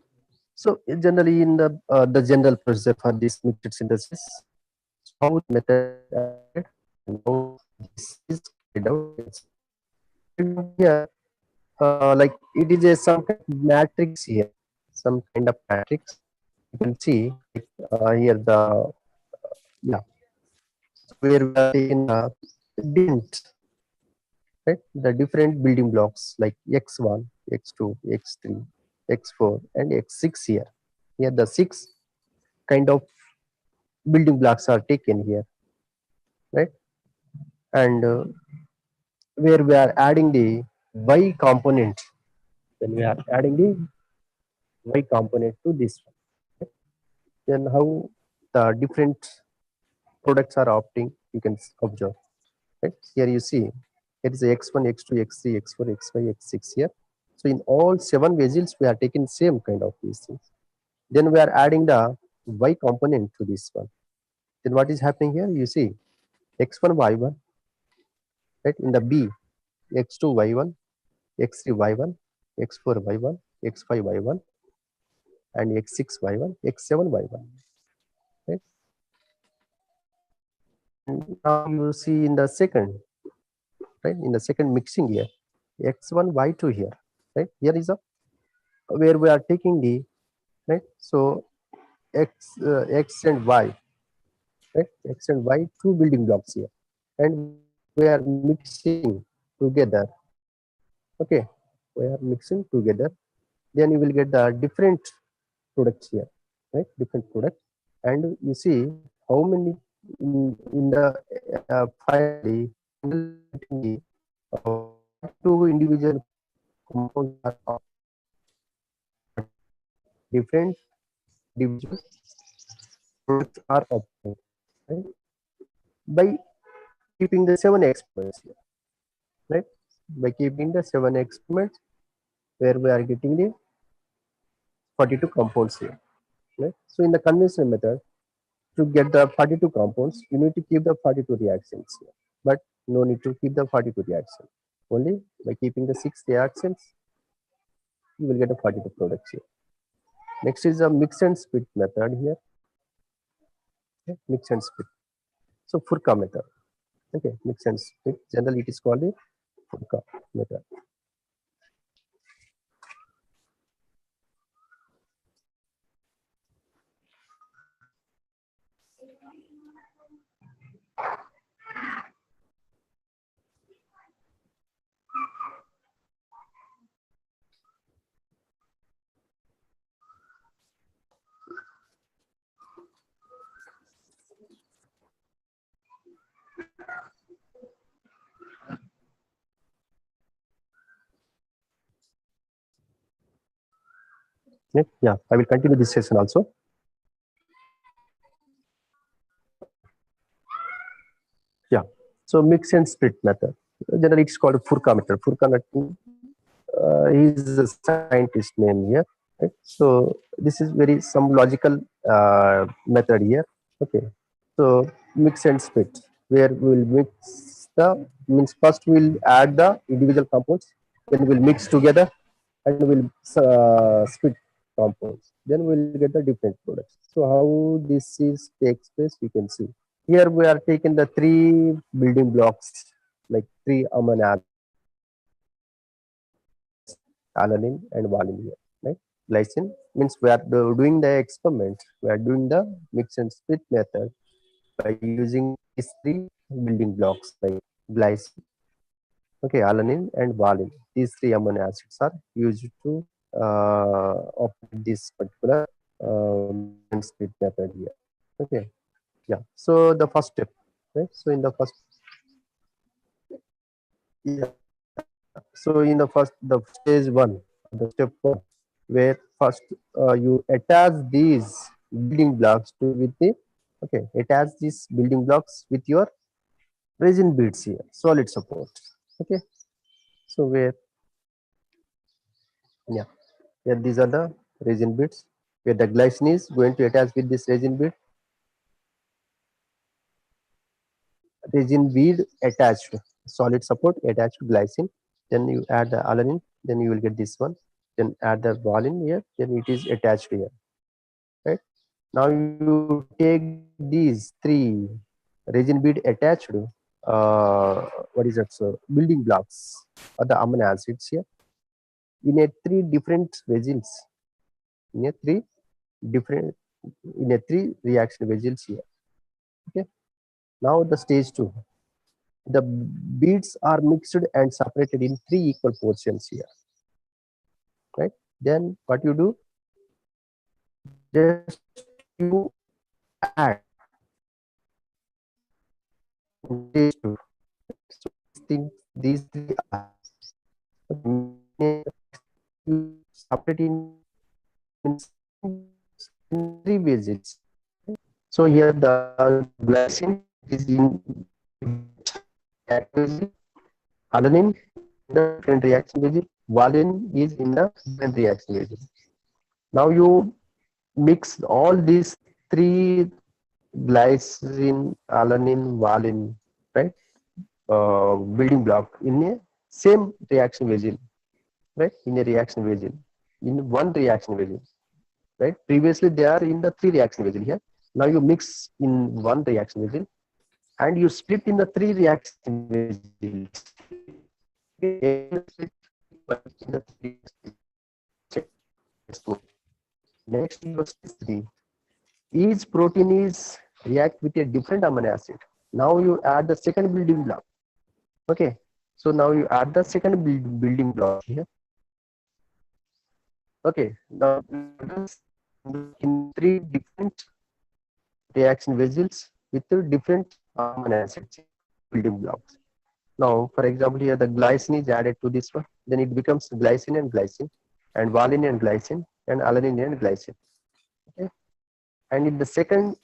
So generally in the general procedure for this mixed synthesis, so how the method is applied and how this is carried out, you can see. For example, here, like it is a some kind of matrix here, some kind of matrix. You can see like here the yeah. So where we are taking the different, right, the different building blocks like x1, x2, x3, x4, and x6 here. Here the six kind of building blocks are taken here, right? And where we are adding the y component, when we are adding the y component to this one, right? Then how the different products are opting, you can observe, right? Here you see it is x1, x2, x3, x4, x5, x6 here. So in all seven vessels we are taking same kind of these things. Then we are adding the y component to this one. Then what is happening here, you see x1 y1, right, in the b, x2 y1, x3 y1, x4 y1, x5 y1, and x6 y1, x7 y1, right? And now you see in the second, right, in the second mixing here, x1 y2 here, right? Here is a where we are taking the, right, so x and y, right, x and y, two building blocks here, and we are mixing together. Okay, we are mixing together, then you will get the different products here, right, different products. And you see how many in the finally we are getting the what two individual compounds are but different individual products are obtained, right, by keeping the seven experiments here, right, by keeping the seven experiments, where we are getting the 42 compounds here, right. So in the conventional method, to get the 42 compounds, you need to keep the 42 reactions here. But no need to keep the 42 reactions. Only by keeping the 6 reactions, you will get a 42 products here. Next is a mix and split method here. Okay, mix and split. So Furka method. Okay, mix and split. Generally, it is called the Furka method. Yeah, I will continue this session also. Yeah. So mix and split method. Generally, it's called Furka method. Furka method He's a scientist name here, right? So this is very some logical method here. Okay, so mix and split, where we'll mix the means first we'll add the individual compounds, then we'll mix together, and we'll split compounds. Then we'll get the different products. So how this is takes place, we can see. Here we are taking the three building blocks, like three amino acids, glycine, alanine, and valine here, right? Glycine means we are doing the experiment. We are doing the mix and split method by using these three building blocks like glycine, okay, alanine, and valine. These three amino acids are used to operate this particular mix and split method here. Okay, yeah. So the first step, right? So in the first, yeah. So in the stage one, the step one, where first you attach these building blocks to with the, okay, attach these building blocks with your resin beads here, solid support. Okay, so where, yeah, yeah, these are the resin beads where the glycine is going to attach with this resin bead attached, solid support attached to glycine. Then you add the alanine, then you will get this one. Then add the valine here, then it is attached here, right? Now you take these three resin bead attached, what is that? So building blocks or the amino acids here in a three different vessels, in a three different, in a three reaction vessels here. Okay. Now the stage two, the beads are mixed and separated in three equal portions here, right? Then what you do, just you add in stage two, right? So these things, these three are, okay, you separate in means in three vessels. So here the glycine is in different reaction vessel, alanine in the different reaction vessel, valine is in the different reaction vessel. Now you mix all these three, glycine, alanine, valine, right? Building block in a same reaction vessel, right? In a reaction vessel, in one reaction vessel, right? Previously they are in the three reaction vessel here. Now you mix in one reaction vessel and you split in the three reaction vessels. Okay, again split in the three reaction vessels. Check. That's good. Next, your stage three. Each protein is react with a different amino acid. Now you add the second building block. Okay, so now you add the second building block here. Okay, now you add this in three different reaction vessels with the different amino acids, building blocks. Now, for example, here the glycine is added to this one, then it becomes glycine, and valine and glycine, and alanine and glycine. Okay, and in the second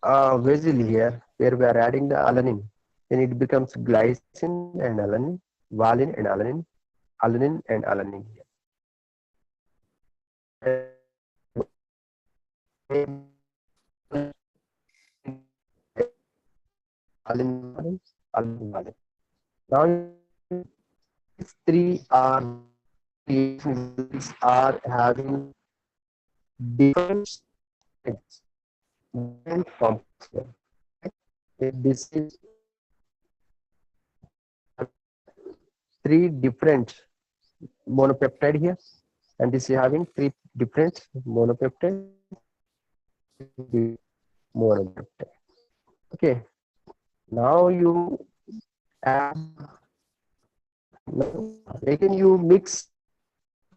vessel here, where we are adding the alanine, then it becomes glycine and alanine, valine and alanine and alanine here. Alanine, valine. Now these three are reactions are having different strengths, different compounds here. This is three different monopeptide here, and this is having three different monopeptide, monopeptide. Okay, now you add, now again you mix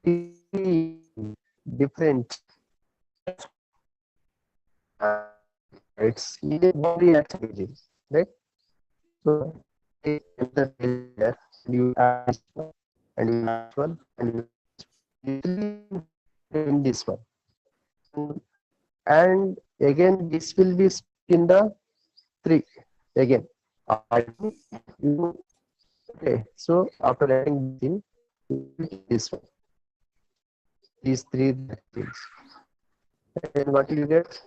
three different it's in a one reaction region, right? So take another layer and you add this one and you add this one and you in this one. And again this will be split in the three again. You, okay, so after adding this in, You will take this one, these three reaction fields, and then what you get?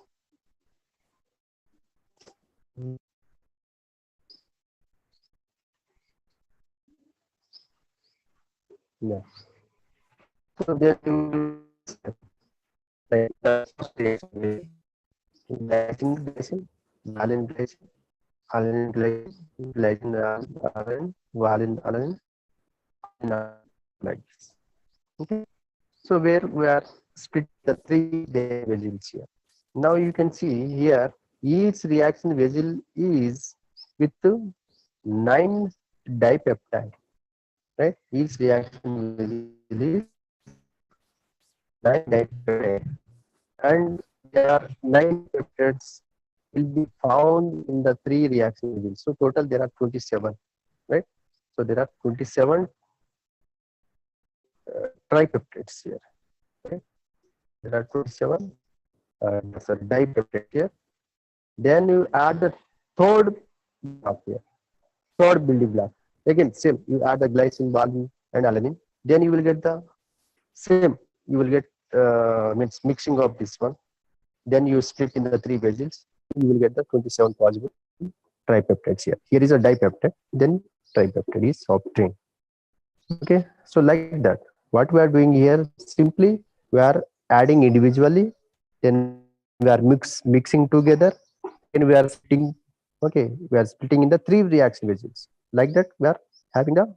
Yeah. So then you will do this step, like the first reaction will glycine, glycine, valine, glycine, alanine, glycine, glycine, alanine, valine, alanine, alanine, alanine, like this. Okay. So where we are splitting the three vessels here. Now you can see here each reaction vessel is with 9 dipeptide, right? Each reaction vessel is 9 dipeptide, and there are 9 peptides will be found in the three reaction vessels. So total there are 27, right? So there are 27 tripeptides here, right? There are 27 sorry, dipeptide here. Then you add the third block here, third building block. Again, same. You add the glycine, valine, and alanine. Then you will get the same. You will get means mixing of this one. Then you split in the three vessels. You will get the 27 possible tripeptides here. Here is a dipeptide. Then tripeptide is obtained. Okay, so like that. What we are doing here simply we are adding individually. Then we are mixing together. Again we are splitting. Okay, we are splitting in the three reaction vessels. Like that we are having the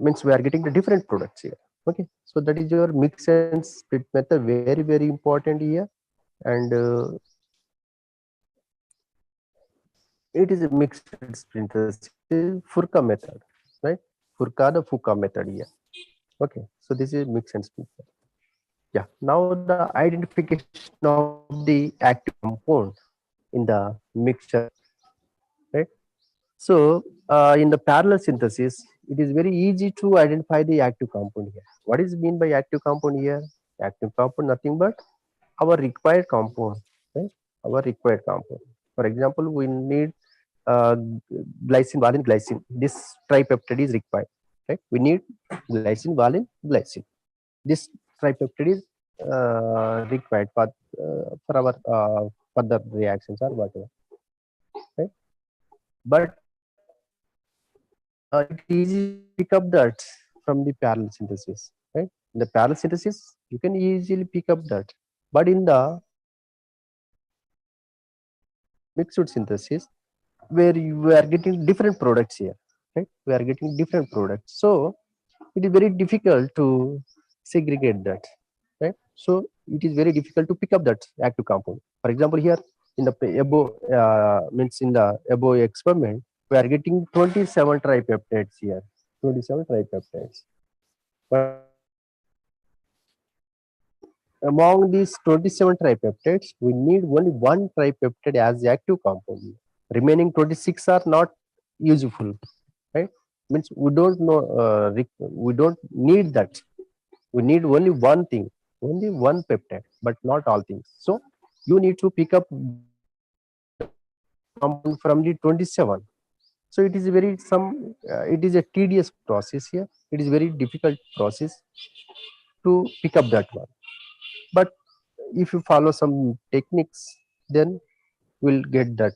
means we are getting the different products here. Okay, so that is your mix and split method, very very important here. And it is a mixed synthesis. It is Furka method, right? Furka the Fuka method here. Okay, so this is mix and split. Yeah, now the identification of the active compound in the mixture, right? So in the parallel synthesis, it is very easy to identify the active compound here. What is mean by active compound here? Active compound nothing but our required compound, right? Our required compound. For example, we need glycine, valine, glycine. This tripeptide is required, right? We need glycine, valine, glycine. This tripeptide is required for our further reactions or whatever, right? But it is easy to pick up that from the parallel synthesis, right? In the parallel synthesis, you can easily pick up that. But in the mixed synthesis, where you are getting different products here, right? We are getting different products. So it is very difficult to segregate that, right? So it is very difficult to pick up that active compound. For example, here in the above means in the above experiment, we are getting 27 tripeptides here, 27 tripeptides. But among these 27 tripeptides, we need only one tripeptide as the active compound. Remaining 26 are not useful, right? Means we don't know, we don't need that. We need only one thing, only one peptide, but not all things. So you need to pick up the compound from the 27. So it is very it is a tedious process here. It is very difficult process to pick up that one. But if you follow some techniques, then we'll get that.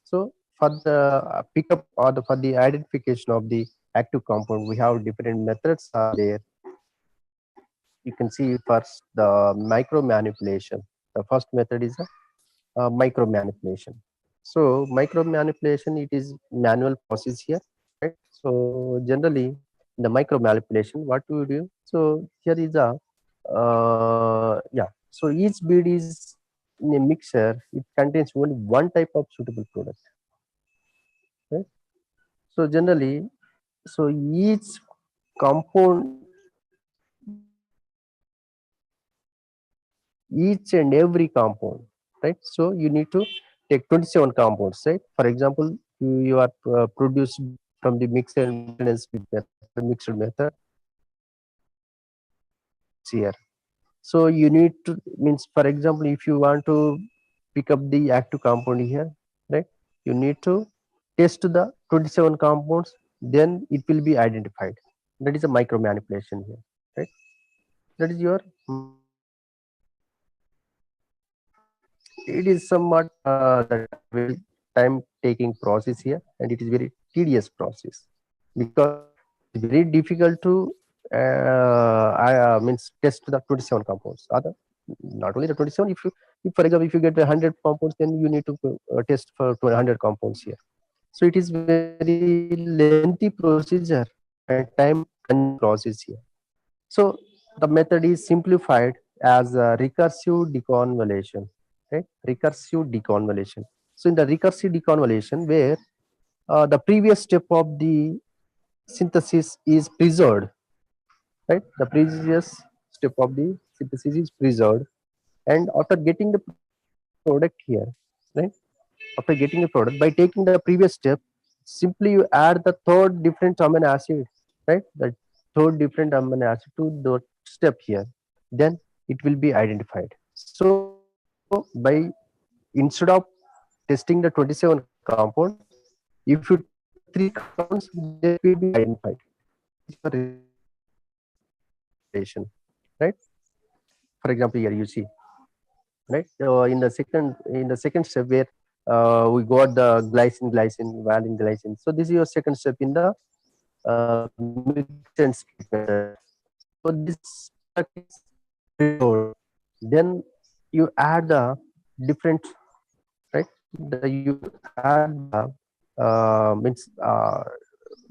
So for the pickup or for the identification of the active compound, we have different methods are there. You can see first the micro manipulation. The first method is a micro manipulation. So micro manipulation, it is manual process here, right? So generally in the micro manipulation, what do you do? So here is a yeah. So each bead is in a mixer. It contains only one type of suitable product, right? So generally, so each compound, each and every compound, right? So you need to take 27 compounds, right? For example, you are produced from the mixed and split method, mixed method. Here, so you need to means, for example, if you want to pick up the active compound here, right? You need to test the 27 compounds, then it will be identified. That is a micro manipulation here, right? That is your micro manipulation. It is somewhat the very time taking process here, and it is very tedious process because it is very difficult to means test the 27 compounds. Other, not only the 27, if for example if you get 100 compounds, then you need to test for 100 compounds here. So it is very lengthy procedure and time consuming process here. So the method is simplified as a recursive deconvolution, right? Recursive deconvolution. So in the recursive deconvolution, where the previous step of the synthesis is preserved, right? The previous step of the synthesis is preserved, and after getting the product here, right? After getting the product, by taking the previous step, simply you add the third different amino acid, right? The third different amino acid to the step here, then it will be identified. So by instead of testing the 27 compounds, if you test the three compounds, then it will be identified. That is your recursive deconvolation, right? For example, here you see, right? In the second step where we got the glycine, valine, glycine. So this is your second step in the mix and split method. So this product is preserved. Then you add the different, right? You add the means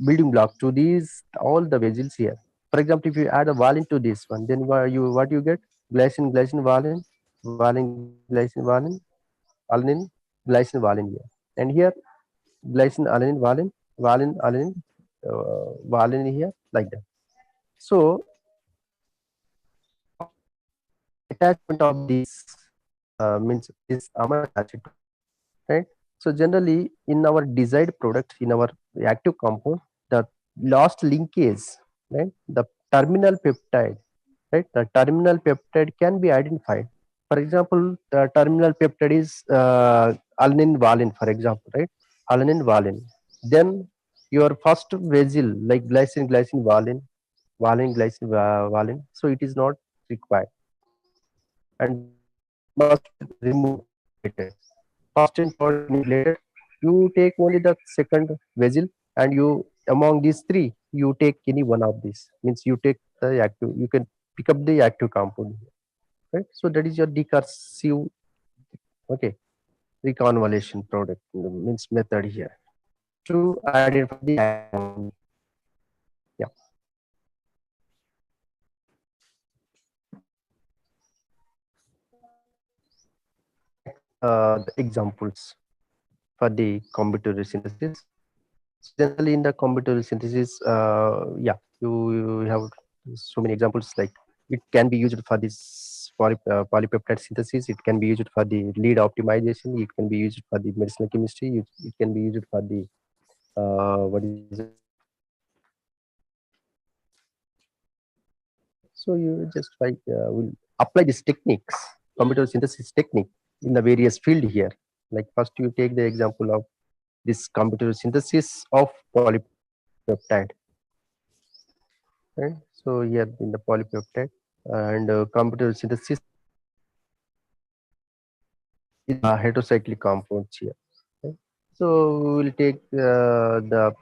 building block to these all the vessels here. For example, if you add a valine to this one, then what you get? Glycine, glycine, valine, valine, glycine, valine, alanine, glycine, valine here. And here, glycine, alanine, valine, valine, alanine, valine here, like that. So after attachment of this means this amino acid to this, right? So generally in our desired product, in our active compound, the last linkage, right? The terminal peptide, right? The terminal peptide can be identified. For example, the terminal peptide is alanine valine, for example, right? Alanine valine. Then your first vessel like glycine, glycine, valine, valine, glycine, valine. So it is not required, and that must remove later. First and third remove later. You take only the second vessel, and you among these three, you take any one of these. Means you take the active. You can pick up the active compound, right? So that is your decursive, okay, reconvolution product means method here to identify the active compound. Yeah. Next, the examples for the combinatorial synthesis. So generally in the combinatorial synthesis, yeah, you have so many examples, like it can be used for this polypeptide synthesis. It can be used for the lead optimization. It can be used for the medicinal chemistry. It can be used for the what is it? Right. So you just like will apply these techniques, combinatorial synthesis technique in the various field here. Like first you take the example of this combinatorial synthesis of polypeptide, right? So here in the polypeptide and combinatorial synthesis is heterocyclic compounds here. Right? So we will take the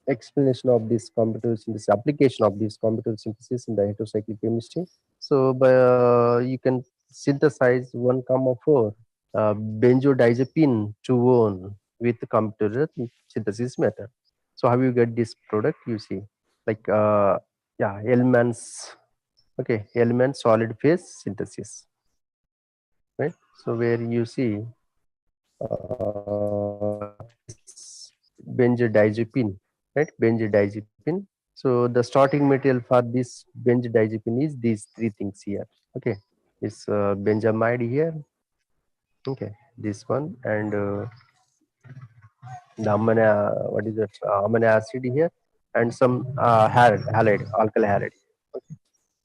explanation of this combinatorial synthesis, application of this combinatorial synthesis in the heterocyclic chemistry. So you can synthesize 1,4 benzodiazepine 2-one with the combinatorial synthesis method. So how you get this product? You see, like yeah, Hellman's, okay, Hellman's solid phase synthesis, right? So where you see this benzodiazepine, right? Benzodiazepine. So the starting material for this benzodiazepine is these three things here. Okay, this benzamide here. Okay, this one, and the amino, what is it? Amino acid here, and some halide, alkyl halide. Okay.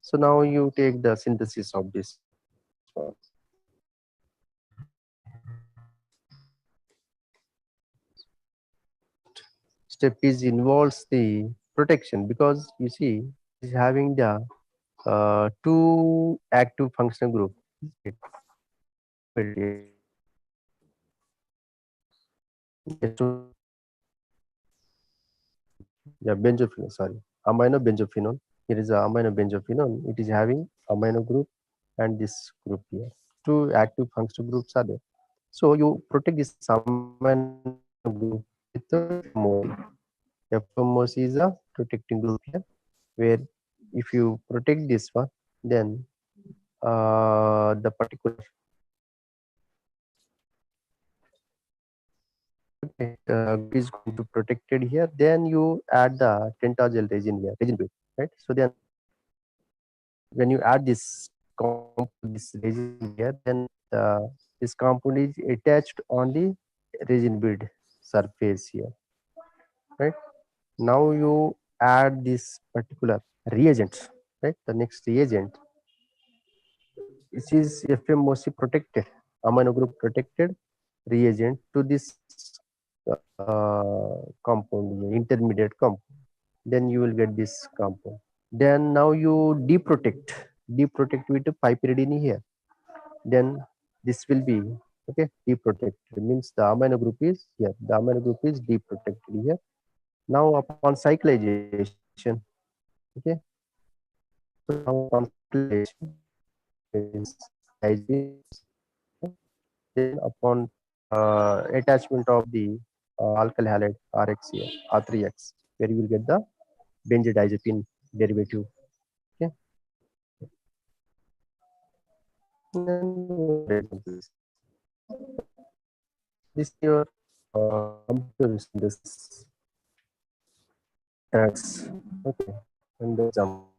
So now you take the synthesis of this one. So first step is involves the protection, because you see it is having the two active functional group. Yes, yeah, benzophenone, sorry, amino benzophenone. Here is a amino benzophenone. It is having amino group and this group here. Two active functional groups are there. So you protect this amino group with FMOC. FMOC is a protecting group here, where if you protect this one, then the particular group is going to protected here. Then you add the tentazyl resin here, resin bit, right? So then when you add this compound, this resin here, then this compound is attached on the resin bed surface here, right? Now you add this particular reagent, right? The next reagent, which is FMOC protected, amino group protected reagent to this compound, intermediate compound. Then you will get this compound. Then now you deprotect with the piperidine here. Then this will be okay. Deprotected means the amino group is here. The amino group is deprotected here. Now upon cyclization, okay. So now upon cyclization, means diazepine, then upon attachment of the alkyl halide RX here, R3X, where you will get the benzodiazepine derivative. Okay. And more examples. This is your computer synthesis drugs. Okay. And the example.